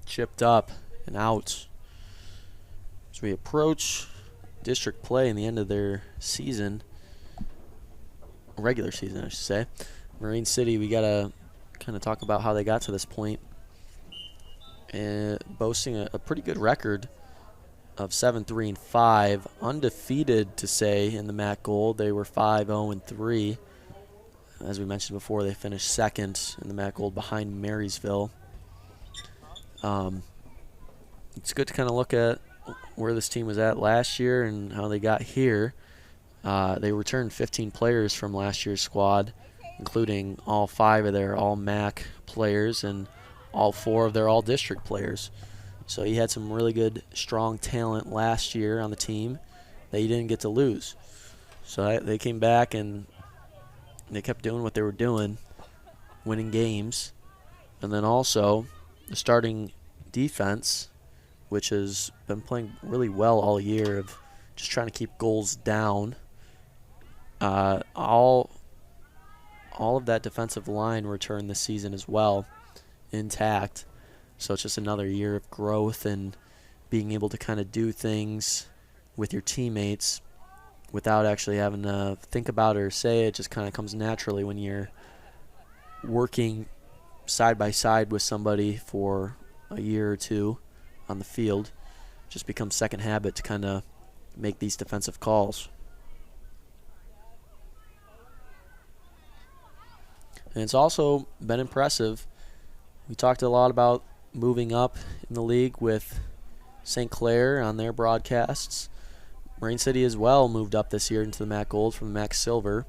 Chipped up and out. As we approach district play in the end of their season, regular season I should say, Marine City, we got to kind of talk about how they got to this point. Boasting a pretty good record of 7-3-5, undefeated to say in the MAC Gold. They were 5-0-3. As we mentioned before, they finished second in the MAC Gold behind Marysville. It's good to kind of look at where this team was at last year and how they got here. They returned 15 players from last year's squad, including all 5 of their all-MAC players and all 4 of their all-district players. So he had some really good, strong talent last year on the team that he didn't get to lose. So they came back and they kept doing what they were doing, winning games. And then also the starting defense, which has been playing really well all year, of just trying to keep goals down. All of that defensive line returned this season as well, intact. So it's just another year of growth and being able to kind of do things with your teammates without actually having to think about it or say it. It just kind of comes naturally when you're working side by side with somebody for a year or two on the field. It just becomes second habit to kind of make these defensive calls. And it's also been impressive. We talked a lot about moving up in the league with St. Clair on their broadcasts. Marine City as well moved up this year into the MAC Gold from the MAC Silver.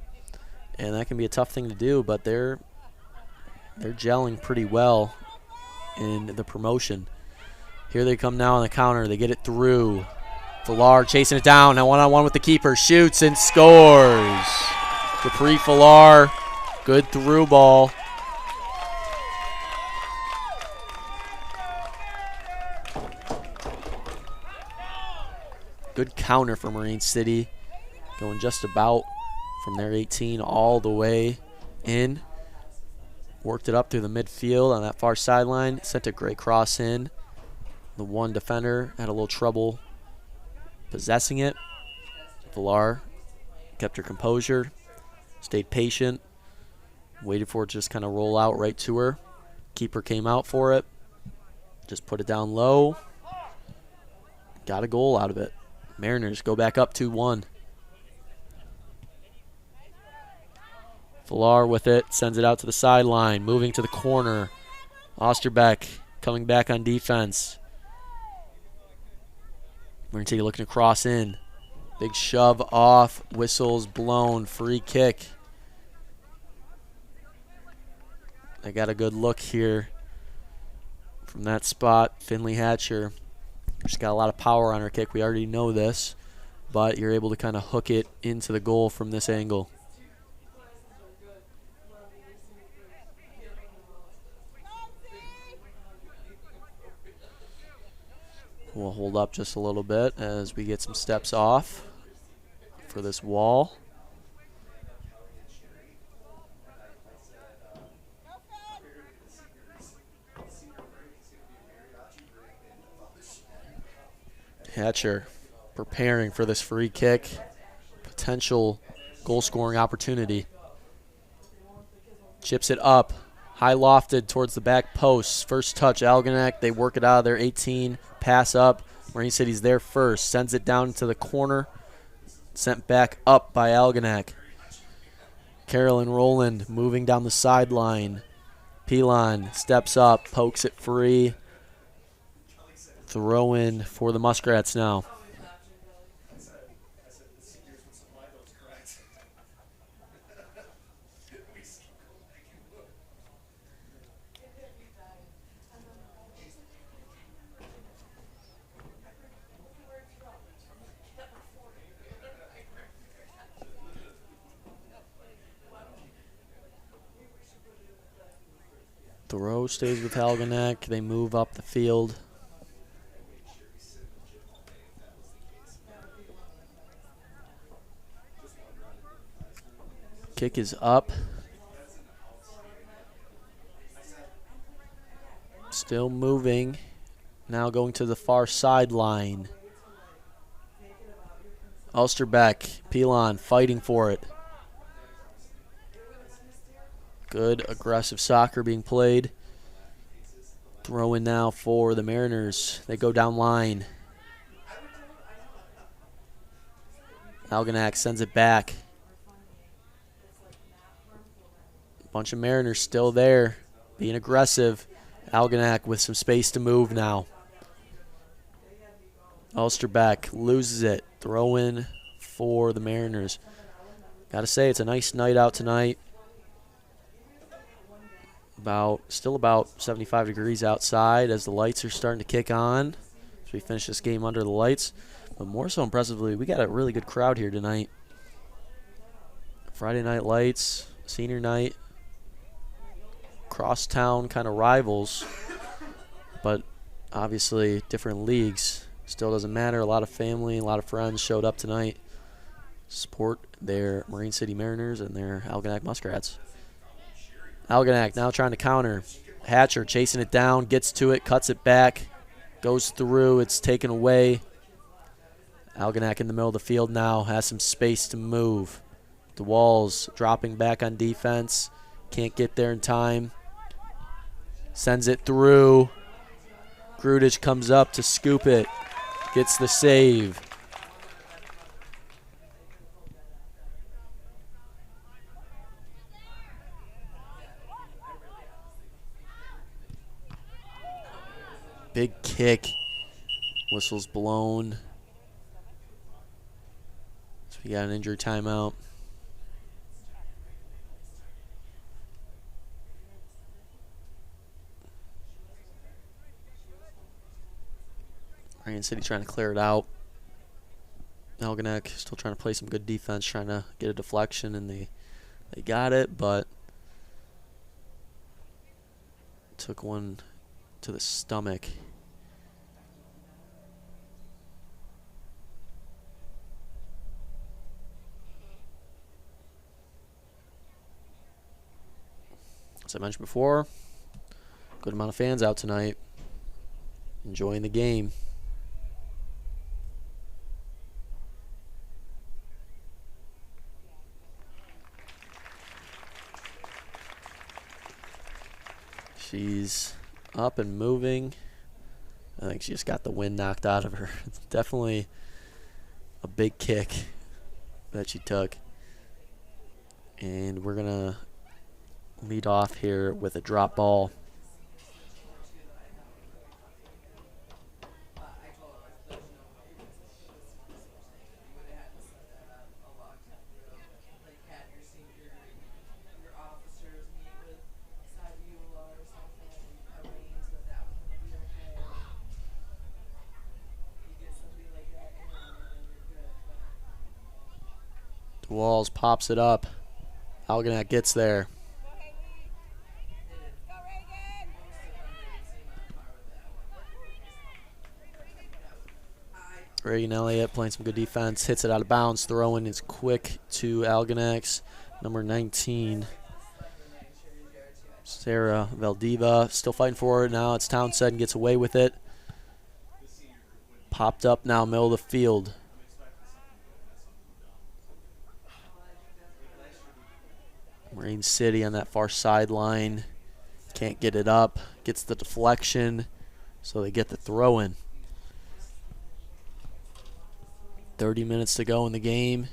and that can be a tough thing to do, but they're gelling pretty well in the promotion. Here they come now on the counter. They get it through. Villar chasing it down. Now one-on-one with the keeper. Shoots and scores. Capri Villar, good through ball. Good counter for Marine City. Going just about from their 18 all the way in. Worked it up through the midfield on that far sideline. Sent a great cross in. The one defender had a little trouble possessing it. Villar kept her composure, stayed patient, waited for it to just kind of roll out right to her. Keeper came out for it, just put it down low. Got a goal out of it. Mariners go back up 2-1. Villar with it, sends it out to the sideline, moving to the corner. Osterbeck coming back on defense. We're going to take a look at a cross in. Big shove off, whistles blown, free kick. They got a good look here from that spot. Finley Hatcher. She's got a lot of power on her kick. We already know this, but you're able to kind of hook it into the goal from this angle. We'll hold up just a little bit as we get some steps off for this wall. Hatcher preparing for this free kick. Potential goal-scoring opportunity. Chips it up. High lofted towards the back post. First touch, Algonac. They work it out of their 18. Pass up. Marine City's there first. Sends it down to the corner. Sent back up by Algonac. Carolyn Rowland moving down the sideline. Pilon steps up, pokes it free. Throw in for the Muskrats now. Throw stays with Algonac. They move up the field. Kick is up. Still moving. Now going to the far sideline. Ulsterbeck, Pilon fighting for it. Good aggressive soccer being played. Throw in now for the Mariners. They go down line. Algonac sends it back. Bunch of Mariners still there, being aggressive. Algonac with some space to move now. Ulsterbeck loses it. Throw in for the Mariners. Gotta say, it's a nice night out tonight. Still about 75 degrees outside as the lights are starting to kick on. So we finish this game under the lights. But more so impressively, we got a really good crowd here tonight. Friday night lights, senior night. Crosstown kind of rivals, but obviously different leagues. Still doesn't matter. A lot of family, a lot of friends showed up tonight. Support their Marine City Mariners and their Algonac Muskrats. Algonac now trying to counter. Hatcher chasing it down, gets to it, cuts it back, goes through. It's taken away. Algonac in the middle of the field now has some space to move. The Walls dropping back on defense. Can't get there in time. Sends it through. Grudich comes up to scoop it. Gets the save. Big kick. Whistle's blown. So we got an injury timeout. Moraine City trying to clear it out. Algonac still trying to play some good defense, trying to get a deflection, and they got it, but took one to the stomach. As I mentioned before, good amount of fans out tonight enjoying the game. She's up and moving. I think she just got the wind knocked out of her. It's definitely a big kick that she took. And we're going to lead off here with a drop ball. Walls pops it up. Algonac gets there. Reagan Elliott playing some good defense, hits it out of bounds. Throwing is quick to Algonac's number 19, Sarah Valdiva. Still fighting for it now. It's Townsend, gets away with it. Popped up now, middle of the field. Moraine City on that far sideline. Can't get it up. Gets the deflection, so they get the throw in. 30 minutes to go in the game.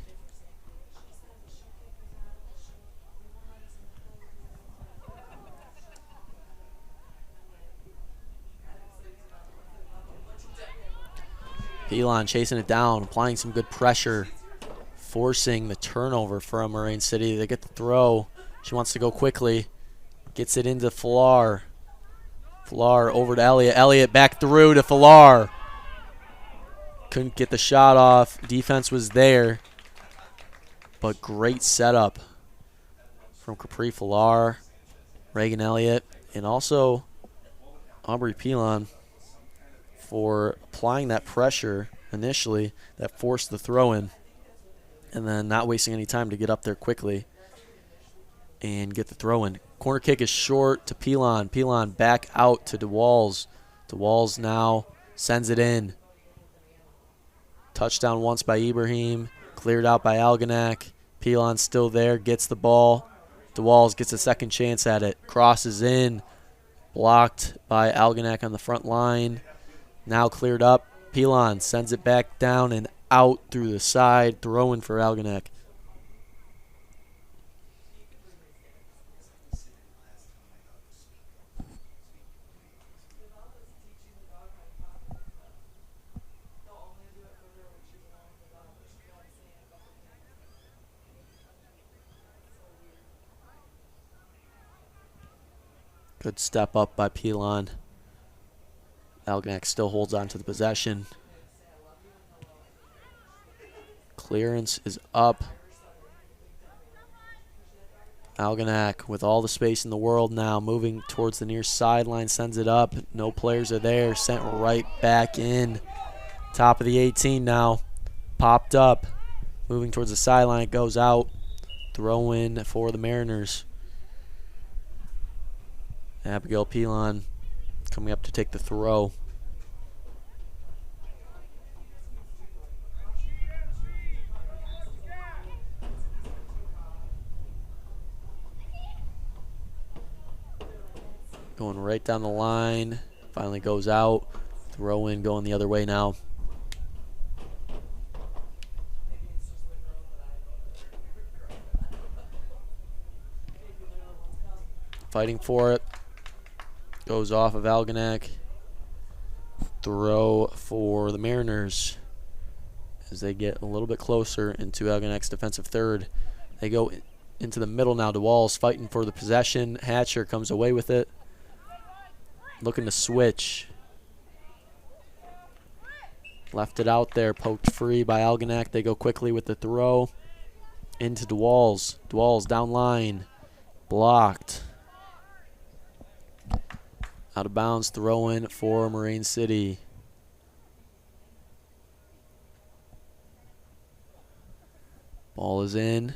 Pelon chasing it down, applying some good pressure, forcing the turnover from Moraine City. They get the throw. She wants to go quickly. Gets it into Falar. Falar over to Elliott. Elliott back through to Falar. Couldn't get the shot off. Defense was there. But great setup from Capri Falar, Reagan Elliott, and also Aubrey Pelon for applying that pressure initially that forced the throw in, and then not wasting any time to get up there quickly and get the throw in. Corner kick is short to Pelon. Pelon back out to DeWalls. DeWalls now sends it in. Touchdown once by Ibrahim. Cleared out by Algonac. Pelon still there. Gets the ball. DeWalls gets a second chance at it. Crosses in. Blocked by Algonac on the front line. Now cleared up. Pelon sends it back down and out through the side. Throwing for Algonac. Good step up by Pelon. Algonac still holds on to the possession. Clearance is up. Algonac with all the space in the world now, moving towards the near sideline, sends it up. No players are there. Sent right back in. Top of the 18 now. Popped up. Moving towards the sideline. It goes out. Throw in for the Mariners. Abigail Pelon coming up to take the throw. Going right down the line. Finally goes out. Throw in going the other way now. Fighting for it. Goes off of Algonac. Throw for the Mariners as they get a little bit closer into Algonac's defensive third. They go into the middle now. DeWalls fighting for the possession. Hatcher comes away with it. Looking to switch. Left it out there, poked free by Algonac. They go quickly with the throw into DeWalls. DeWalls down line, blocked. Out of bounds, throw in for Marine City. Ball is in.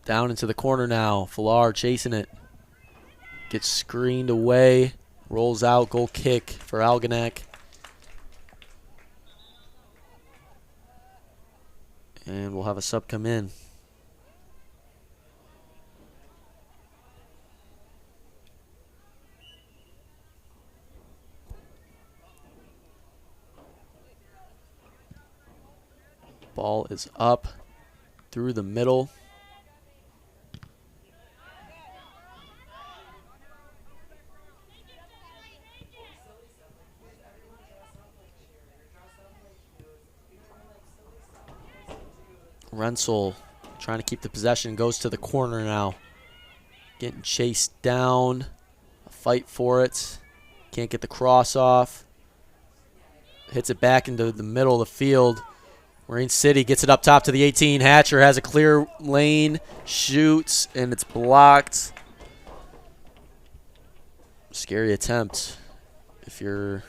Down into the corner now. Falar chasing it. Gets screened away. Rolls out. Goal kick for Algonac. And we'll have a sub come in. Ball is up through the middle. Rensel trying to keep the possession, goes to the corner now. Getting chased down. A fight for it. Can't get the cross off. Hits it back into the middle of the field. Marine City gets it up top to the 18. Hatcher has a clear lane, shoots, and it's blocked. Scary attempt if you're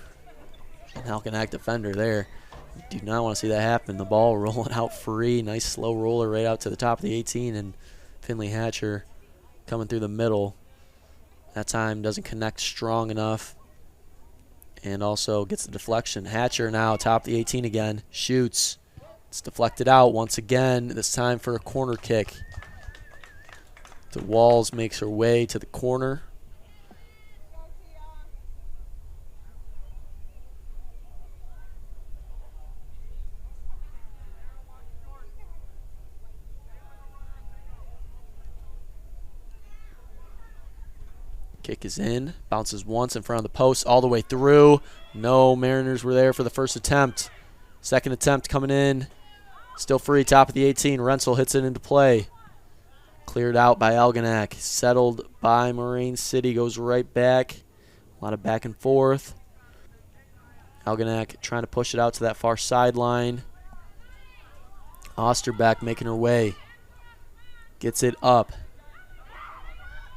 an Algonac defender there. You do not want to see that happen. The ball rolling out free. Nice slow roller right out to the top of the 18, and Finley Hatcher coming through the middle. That time doesn't connect strong enough. And also gets the deflection. Hatcher now top of the 18 again. Shoots. It's deflected out once again. This time for a corner kick. The Walls makes her way to the corner. Kick is in. Bounces once in front of the post. All the way through. No, Mariners were there for the first attempt. Second attempt coming in. Still free, top of the 18. Rensel hits it into play. Cleared out by Algonac. Settled by Marine City. Goes right back. A lot of back and forth. Algonac trying to push it out to that far sideline. Osterbeck making her way. Gets it up.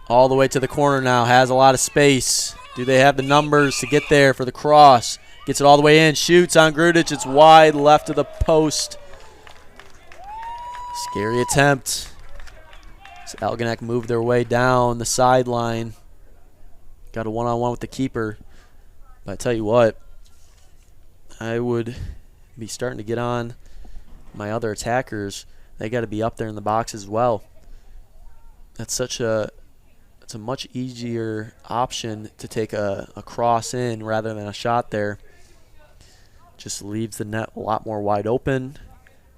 All the way to the corner now. Has a lot of space. Do they have the numbers to get there for the cross? Gets it all the way in. Shoots on Grudich. It's wide left of the post. Scary attempt. So Algonac moved their way down the sideline. Got a one-on-one with the keeper. But I tell you what, I would be starting to get on my other attackers. They got to be up there in the box as well. It's a much easier option to take a cross in rather than a shot there. Just leaves the net a lot more wide open.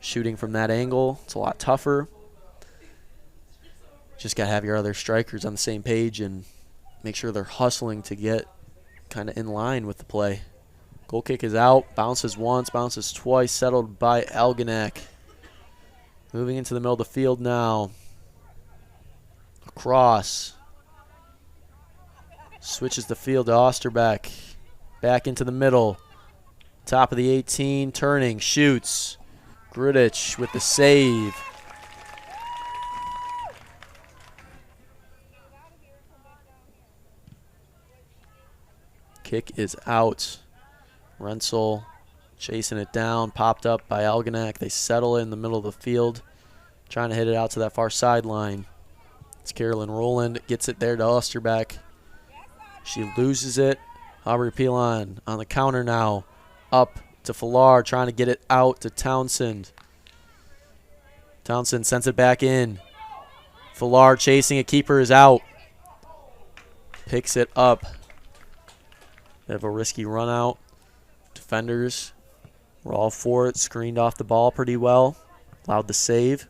Shooting from that angle, it's a lot tougher. Just got to have your other strikers on the same page and make sure they're hustling to get kind of in line with the play. Goal kick is out. Bounces once, bounces twice. Settled by Algonac. Moving into the middle of the field now. Across. Switches the field to Osterbeck. Back into the middle. Top of the 18. Turning. Shoots. Grudich with the save. Kick is out. Rensel chasing it down. Popped up by Algonac. They settle it in the middle of the field. Trying to hit it out to that far sideline. It's Carolyn Rowland. Gets it there to Osterbeck. She loses it. Aubrey Pilon on the counter now. Up to Falar, trying to get it out to Townsend. Townsend sends it back in. Falar chasing it. Keeper is out. Picks it up. They have a risky run out. Defenders were all for it. Screened off the ball pretty well. Allowed the save.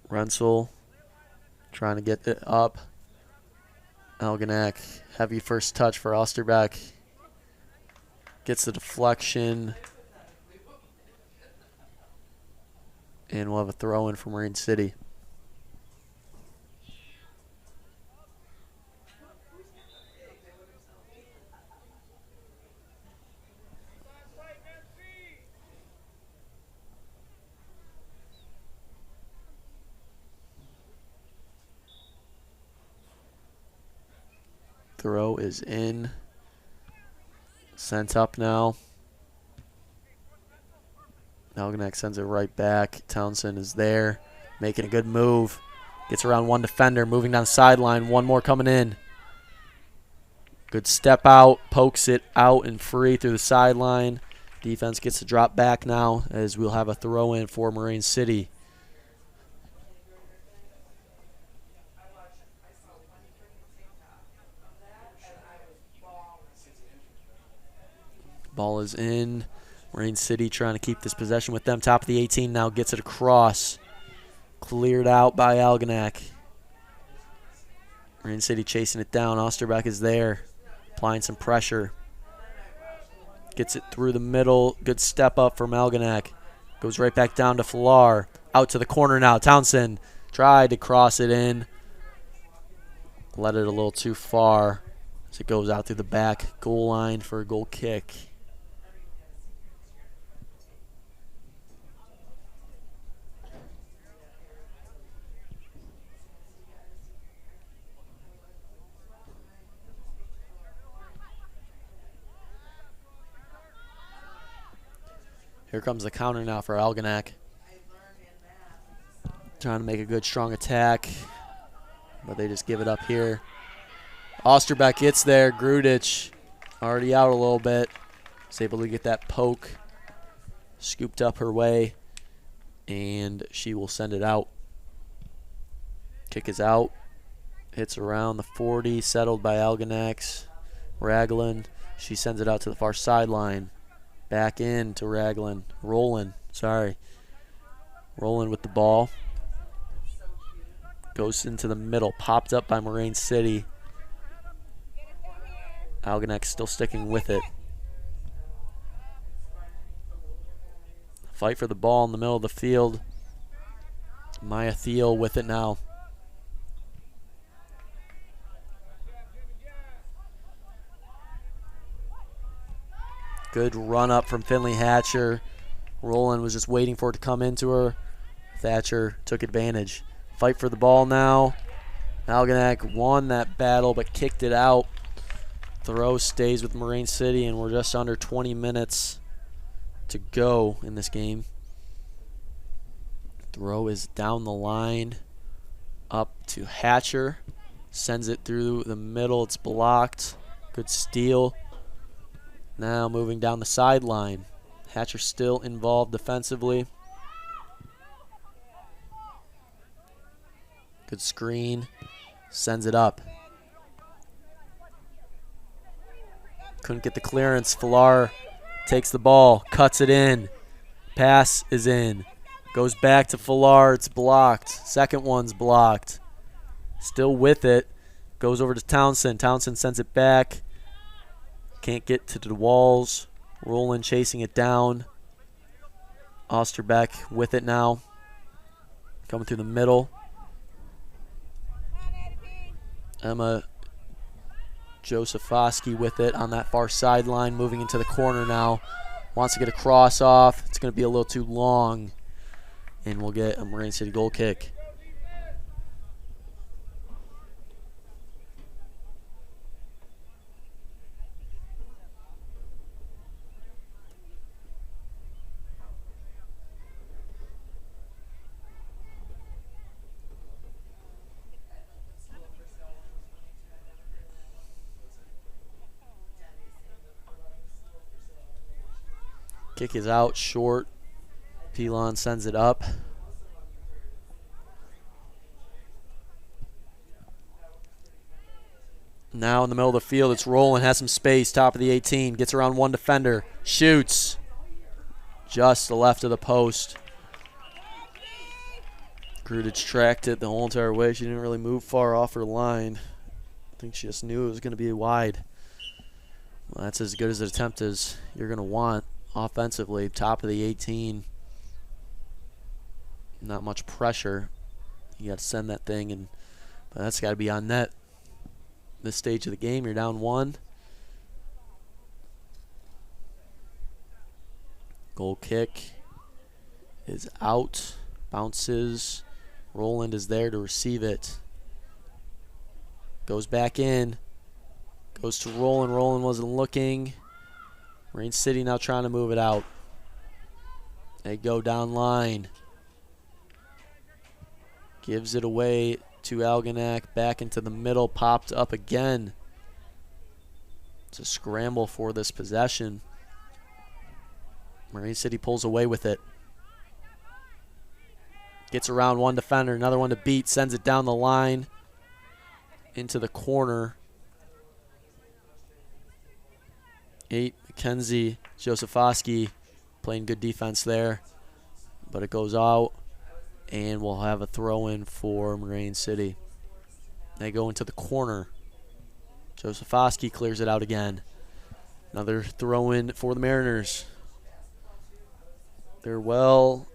Rensel trying to get it up. Algonac, heavy first touch for Osterbeck. Gets the deflection. And we'll have a throw in for Marine City. Throw is in. Sent up now. Algonac sends it right back. Townsend is there, making a good move. Gets around one defender, moving down the sideline. One more coming in. Good step out, pokes it out and free through the sideline. Defense gets to drop back now as we'll have a throw in for Marine City. Ball is in. Marine City trying to keep this possession with them. Top of the 18 now, gets it across. Cleared out by Algonac. Marine City chasing it down. Osterbeck is there, applying some pressure. Gets it through the middle. Good step up from Algonac. Goes right back down to Falar. Out to the corner now. Townsend tried to cross it in. Let it a little too far as it goes out through the back goal line for a goal kick. Here comes the counter now for Algonac. Trying to make a good, strong attack, but they just give it up here. Osterbeck gets there. Grudich already out a little bit. Is able to get that poke scooped up her way, and she will send it out. Kick is out. Hits around the 40, settled by Algonac's Raglan. She sends it out to the far sideline. Back in to Raglan. Roland with the ball. Goes into the middle. Popped up by Marine City. Algonac still sticking with it. Fight for the ball in the middle of the field. Maya Thiel with it now. Good run up from Finley Hatcher. Roland was just waiting for it to come into her. Thatcher took advantage. Fight for the ball now. Algonac won that battle but kicked it out. Throw stays with Marine City, and we're just under 20 minutes to go in this game. Throw is down the line. Up to Hatcher. Sends it through the middle. It's blocked. Good steal. Now moving down the sideline. Hatcher still involved defensively. Good screen. Sends it up. Couldn't get the clearance. Falar takes the ball. Cuts it in. Pass is in. Goes back to Falar. It's blocked. Second one's blocked. Still with it. Goes over to Townsend. Townsend sends it back. Can't get to the walls. Roland chasing it down. Osterbeck with it now. Coming through the middle. Emma Josephowski with it on that far sideline. Moving into the corner now. Wants to get a cross off. It's going to be a little too long. And we'll get a Marine City goal kick. Kick is out short. Pilon sends it up. Now in the middle of the field, it's Roland, has some space, top of the 18, gets around one defender, shoots. Just the left of the post. Grudich tracked it the whole entire way. She didn't really move far off her line. I think she just knew it was going to be wide. Well, that's as good as an attempt as you're going to want. Offensively, top of the 18. Not much pressure. You got to send that thing, but that's got to be on net. This stage of the game, you're down one. Goal kick is out. Bounces. Roland is there to receive it. Goes back in. Goes to Roland. Roland wasn't looking. Marine City now trying to move it out. They go down line. Gives it away to Algonac. Back into the middle. Popped up again. It's a scramble for this possession. Marine City pulls away with it. Gets around one defender. Another one to beat. Sends it down the line. Into the corner. 8, Mackenzie Josefowski playing good defense there. But it goes out. And we'll have a throw-in for Marine City. They go into the corner. Josefowski clears it out again. Another throw-in for the Mariners. They're well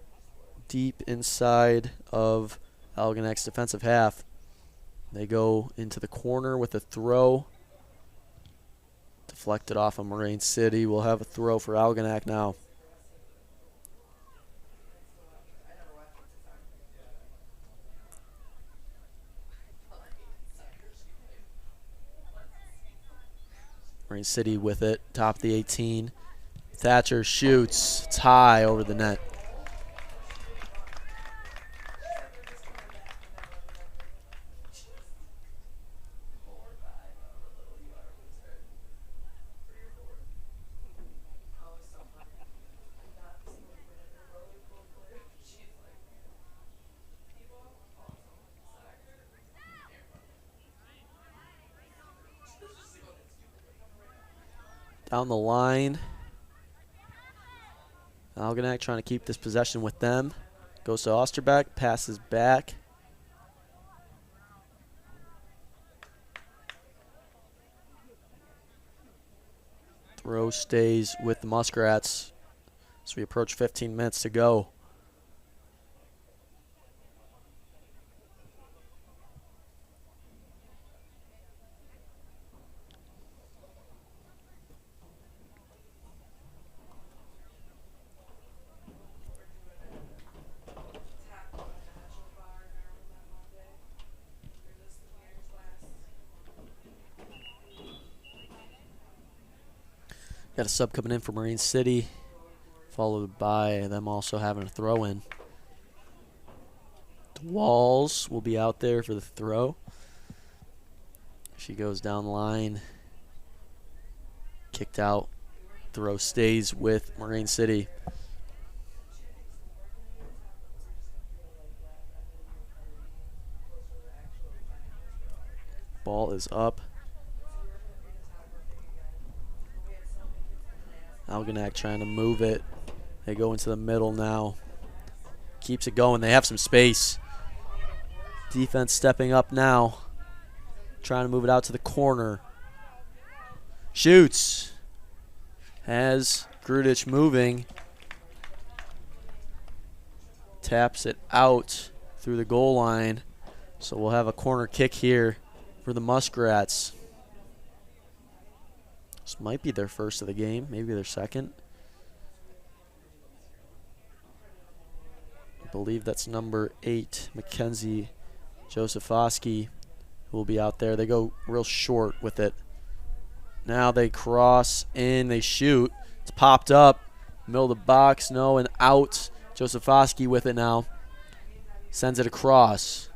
deep inside of Algonac's defensive half. They go into the corner with a throw. Deflected off of Marine City. We'll have a throw for Algonac now. Marine City with it, top of the 18. Thatcher shoots. It's high over the net. Down the line. Algonac trying to keep this possession with them. Goes to Osterbeck, passes back. Throw stays with the Muskrats as we approach 15 minutes to go. Got a sub coming in for Marine City, followed by them also having a throw in. Walls will be out there for the throw. She goes down the line. Kicked out. Throw stays with Marine City. Ball is up. Algonac trying to move it. They go into the middle now. Keeps it going. They have some space. Defense stepping up now. Trying to move it out to the corner. Shoots. Has Grudich moving. Taps it out through the goal line. So we'll have a corner kick here for the Muskrats. This might be their first of the game, maybe their second. I believe that's number 8, Mackenzie Josefowski, who will be out there. They go real short with it. Now they cross in, they shoot. It's popped up, middle of the box, no, and out. Josefowski with it now. Sends it across.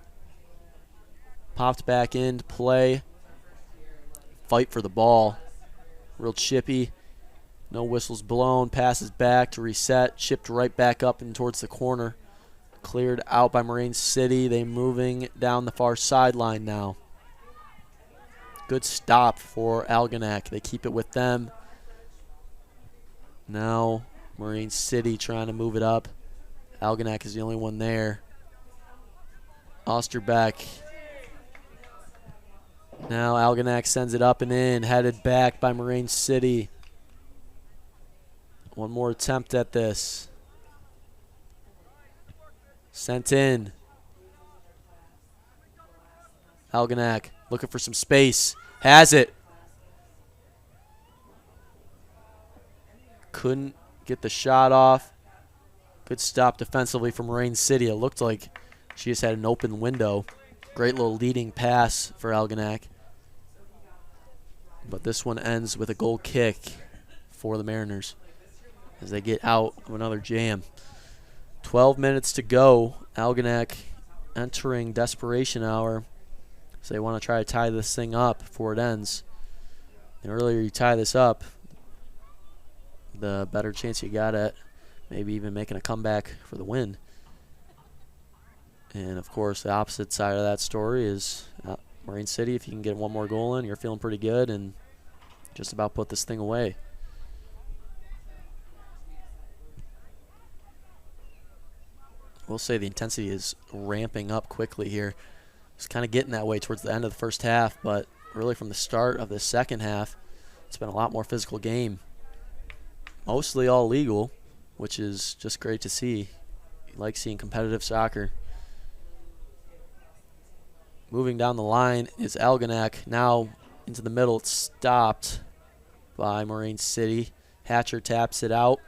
Popped back into play. Fight for the ball. Real chippy. No whistles blown. Passes back to reset. Chipped right back up and towards the corner. Cleared out by Marine City. They moving down the far sideline now. Good stop for Algonac. They keep it with them. Now Marine City trying to move it up. Algonac is the only one there. Osterbeck. Now Algonac sends it up and in, headed back by Marine City. One more attempt at this. Sent in. Algonac looking for some space. Has it. Couldn't get the shot off. Good stop defensively from Marine City. It looked like she just had an open window. Great little leading pass for Algonac. But this one ends with a goal kick for the Mariners as they get out of another jam. 12 minutes to go. Algonac entering desperation hour. So they want to try to tie this thing up before it ends. The earlier you tie this up, the better chance you got at maybe even making a comeback for the win. And, of course, the opposite side of that story is Marine City. If you can get one more goal in, you're feeling pretty good and just about put this thing away. We'll say the intensity is ramping up quickly here. It's kind of getting that way towards the end of the first half, but really from the start of the second half, it's been a lot more physical game. Mostly all legal, which is just great to see. You like seeing competitive soccer. Moving down the line is Algonac. Now into the middle. It's stopped by Marine City. Hatcher taps it out.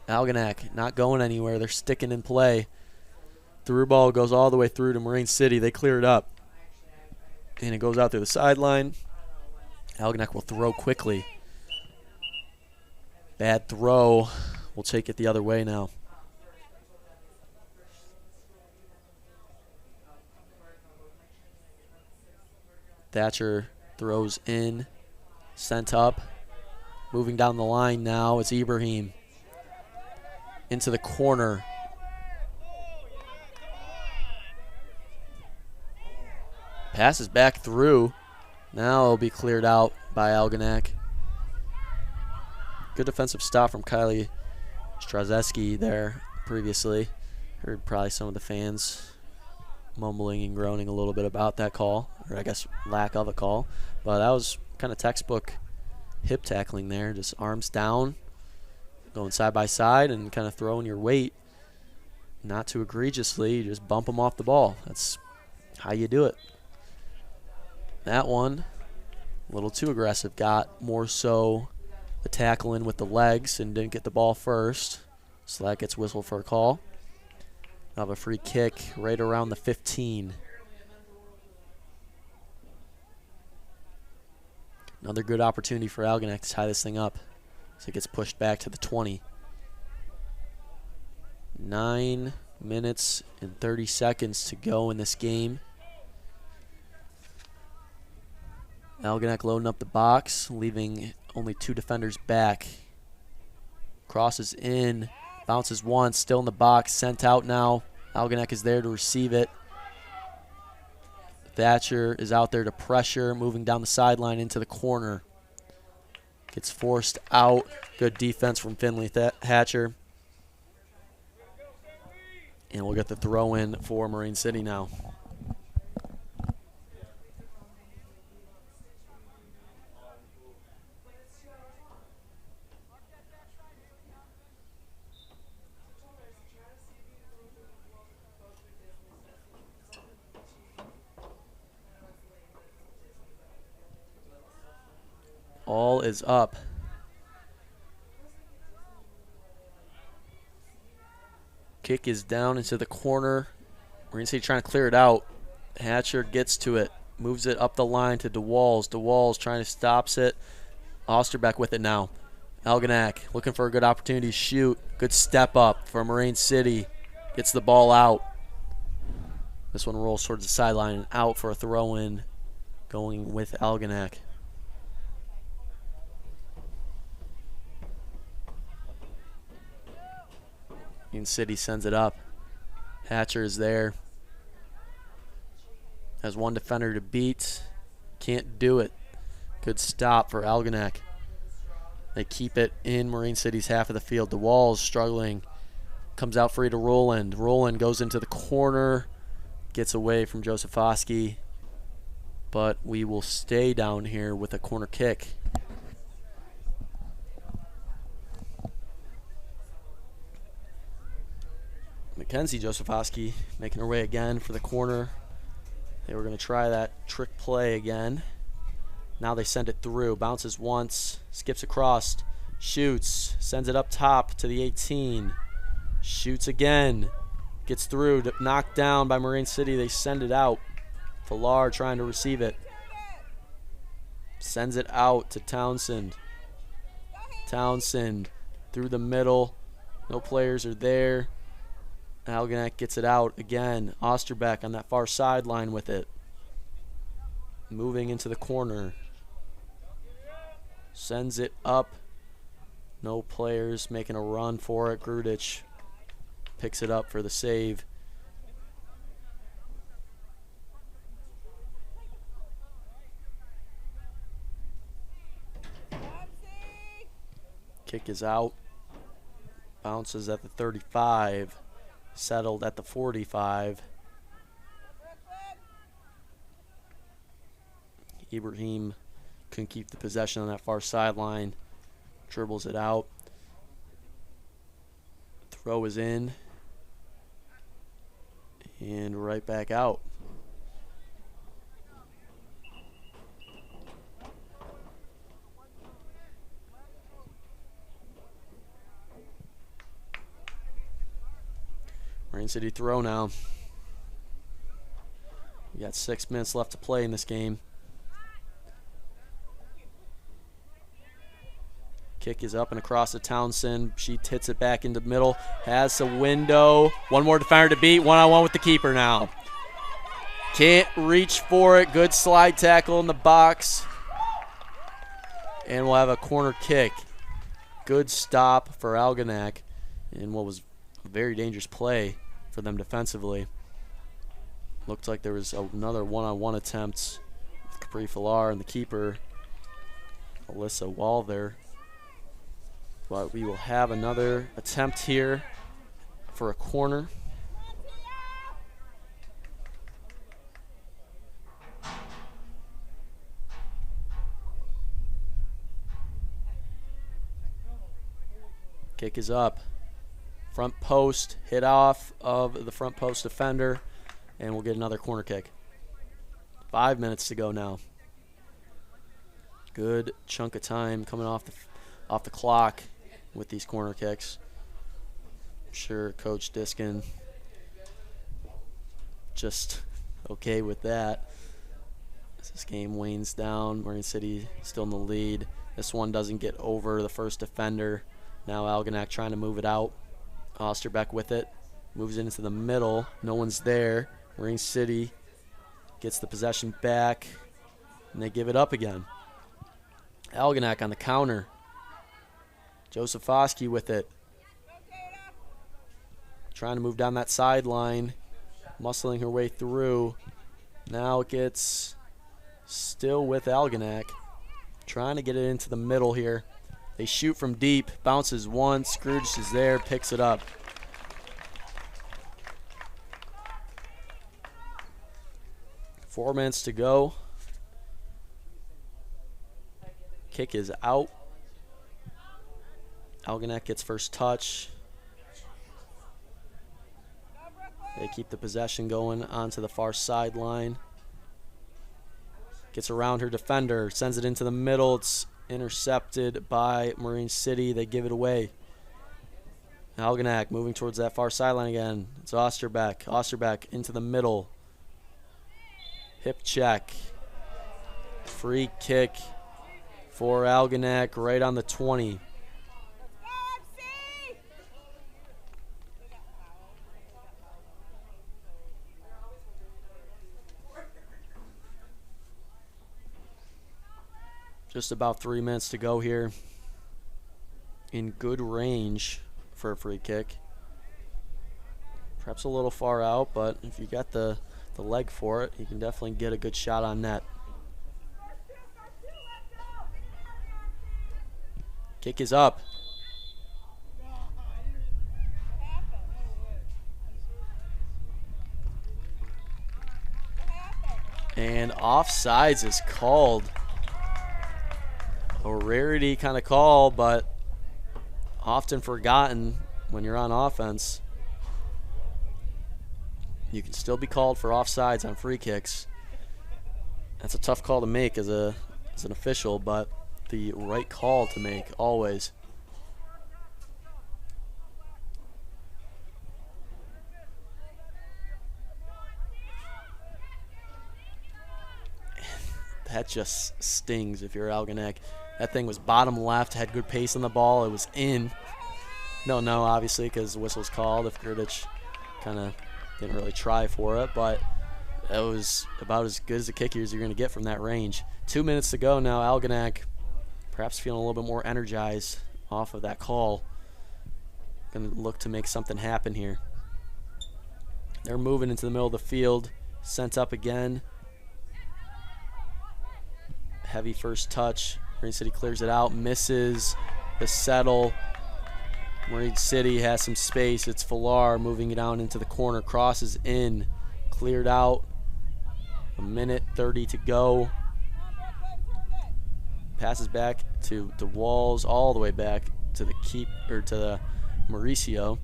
Algonac not going anywhere. They're sticking in play. Through ball goes all the way through to Marine City. They clear it up. And it goes out through the sideline. Algonac will throw quickly. Bad throw. We'll take it the other way now. Thatcher throws in. Sent up. Moving down the line now is Ibrahim. Into the corner. Passes back through. Now it'll be cleared out by Algonac. Good defensive stop from Kylie Strazeski there previously. Heard probably some of the fans mumbling and groaning a little bit about that call, or I guess lack of a call. But that was kind of textbook hip tackling there. Just arms down, going side by side and kind of throwing your weight. Not too egregiously, you just bump them off the ball. That's how you do it. That one, a little too aggressive. Got more so the tackle in with the legs and didn't get the ball first. So that gets whistled for a call. We'll have a free kick right around the 15. Another good opportunity for Algonac to tie this thing up. So it gets pushed back to the 20. 9 minutes and 30 seconds to go in this game. Algonac loading up the box, leaving only 2 defenders back. Crosses in, bounces once, still in the box, sent out now. Algonac is there to receive it. Thatcher is out there to pressure, moving down the sideline into the corner. Gets forced out. Good defense from Finley Hatcher. And we'll get the throw in for Marine City now. All is up. Kick is down into the corner. Marine City trying to clear it out. Hatcher gets to it. Moves it up the line to DeWalls. DeWalls trying to stops it. Osterbeck with it now. Algonac looking for a good opportunity to shoot. Good step up for Marine City. Gets the ball out. This one rolls towards the sideline and out for a throw-in going with Algonac. Marine City sends it up. Hatcher is there. Has one defender to beat. Can't do it. Good stop for Algonac. They keep it in Marine City's half of the field. The Walls struggling. Comes out free to Roland. Roland goes into the corner. Gets away from Josephowski. But we will stay down here with a corner kick. Mackenzie Josephowski making her way again for the corner. They were going to try that trick play again. Now they send it through. Bounces once. Skips across. Shoots. Sends it up top to the 18. Shoots again. Gets through. Knocked down by Marine City. They send it out. Villar trying to receive it. Sends it out to Townsend. Townsend through the middle. No players are there. Algonac gets it out again. Osterbeck on that far sideline with it. Moving into the corner. Sends it up. No players making a run for it. Grudich picks it up for the save. Kick is out. Bounces at the 35. Settled at the 45. Ibrahim couldn't keep the possession on that far sideline. Dribbles it out. Throw is in. And right back out. Marine City throw now. We got 6 minutes left to play in this game. Kick is up and across to Townsend. She hits it back into the middle. Has a window. One more defender to beat. One-on-one with the keeper now. Can't reach for it. Good slide tackle in the box. And we'll have a corner kick. Good stop for Algonac in what was a very dangerous play for them defensively. Looked like there was another one-on-one attempt with Capri Falar and the keeper, Alyssa Wall there. But we will have another attempt here for a corner. Kick is up. Front post, hit off of the front post defender, and we'll get another corner kick. 5 minutes to go now. Good chunk of time coming off the clock with these corner kicks. I'm sure Coach Diskin just okay with that. As this game wanes down, Marine City still in the lead. This one doesn't get over the first defender. Now Algonac trying to move it out. Osterbeck with it. Moves it into the middle. No one's there. Marine City gets the possession back. And they give it up again. Algonac on the counter. Joseph Foskey with it. Trying to move down that sideline. Muscling her way through. Now it gets still with Algonac. Trying to get it into the middle here. They shoot from deep. Bounces once. Scrooge is there. Picks it up. Four minutes to go. Kick is out. Algonac gets first touch. They keep the possession going onto the far sideline. Gets around her defender. Sends it into the middle. It's intercepted by Marine City. They give it away. Algonac moving towards that far sideline again. It's Osterbeck. Osterbeck into the middle. Hip check. Free kick for Algonac right on the 20. Just about 3 minutes to go here. In good range for a free kick. Perhaps a little far out, but if you got the leg for it, you can definitely get a good shot on net. Kick is up. And offsides is called. A rarity kind of call, but often forgotten when you're on offense. You can still be called for offsides on free kicks. That's a tough call to make as an official, but the right call to make always. that just stings if you're Algonac. That thing was bottom left, had good pace on the ball. It was in. No, obviously, because the whistle's called if Gurdich kind of didn't really try for it, but it was about as good as the kick as you're going to get from that range. 2 minutes to go now. Algonac perhaps feeling a little bit more energized off of that call. Going to look to make something happen here. They're moving into the middle of the field. Sent up again. Heavy first touch. Marine City clears it out, misses the settle. Marine City has some space. It's Villar moving it down into the corner, crosses in, cleared out. 1:30 to go. Passes back to the Walls, all the way back to the to the Mauricio.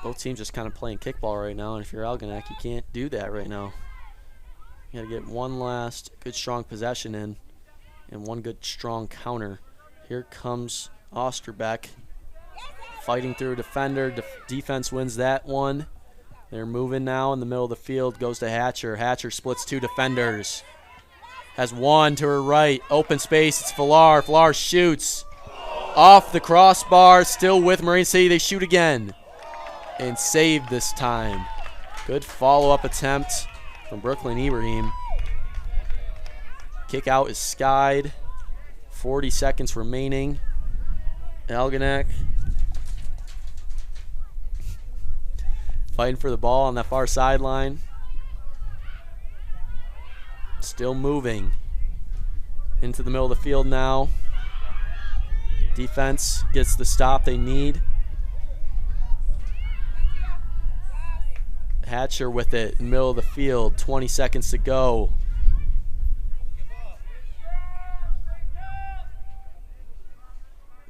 Both teams just kind of playing kickball right now, and if you're Algonac, you can't do that right now. You got to get one last good strong possession in and one good strong counter. Here comes Osterbeck fighting through a defender. Defense wins that one. They're moving now in the middle of the field. Goes to Hatcher. Hatcher splits two defenders. Has one to her right. Open space. It's Villar. Villar shoots off the crossbar. Still with Marine City. They shoot again and save this time. Good follow-up attempt from Brooklyn Ibrahim. Kick out is skied. 40 seconds remaining. Algonac fighting for the ball on that far sideline. Still moving into the middle of the field now. Defense gets the stop they need. Hatcher with it in the middle of the field. 20 seconds to go.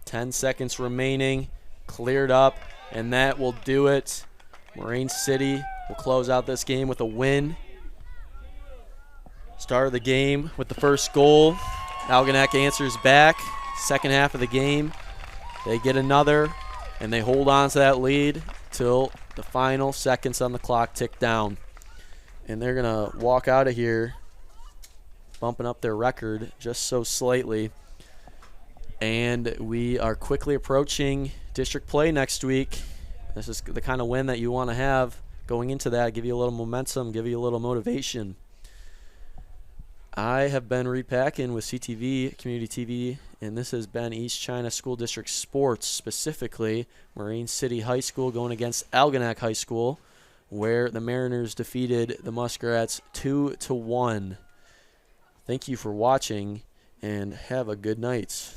Ten seconds remaining. Cleared up, and that will do it. Marine City will close out this game with a win. Start of the game with the first goal. Algonac answers back. Second half of the game, they get another, and they hold on to that lead till the final seconds on the clock tick down. And they're going to walk out of here bumping up their record just so slightly. And we are quickly approaching district play next week. This is the kind of win that you want to have going into that, give you a little momentum, give you a little motivation. I have been Reed Packin with CTV, Community TV, and this has been East China School District Sports, specifically Marine City High School going against Algonac High School, where the Mariners defeated the Muskrats 2-1. Thank you for watching, and have a good night.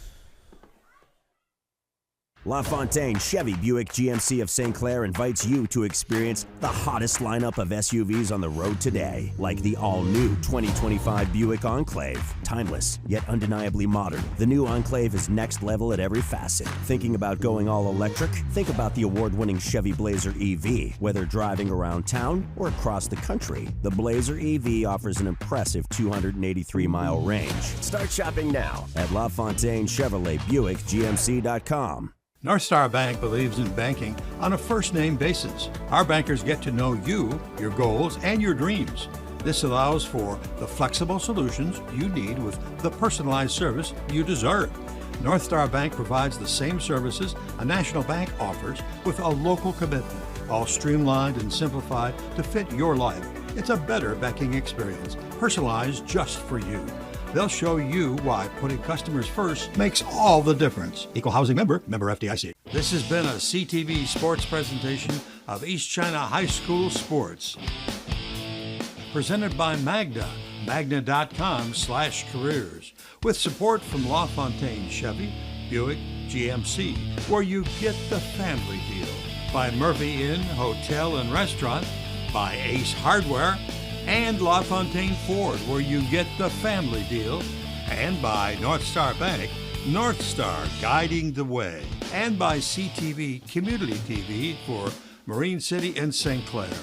LaFontaine Chevy Buick GMC of St. Clair invites you to experience the hottest lineup of SUVs on the road today, like the all-new 2025 Buick Enclave. Timeless, yet undeniably modern, the new Enclave is next level at every facet. Thinking about going all electric? Think about the award-winning Chevy Blazer EV. Whether driving around town or across the country, the Blazer EV offers an impressive 283-mile range. Start shopping now at LaFontaine Chevrolet Buick GMC.com. North Star Bank believes in banking on a first-name basis. Our bankers get to know you, your goals, and your dreams. This allows for the flexible solutions you need with the personalized service you deserve. North Star Bank provides the same services a national bank offers with a local commitment, all streamlined and simplified to fit your life. It's a better banking experience, personalized just for you. They'll show you why putting customers first makes all the difference. Equal housing member FDIC. This has been a CTV Sports presentation of East China High School Sports. Presented by Magna, magna.com/careers. With support from LaFontaine Chevy, Buick, GMC, where you get the family deal. By Murphy Inn Hotel and Restaurant, by Ace Hardware, and LaFontaine Ford, where you get the family deal, and by North Star Bank, North Star guiding the way, and by CTV Community TV for Marine City and St. Clair.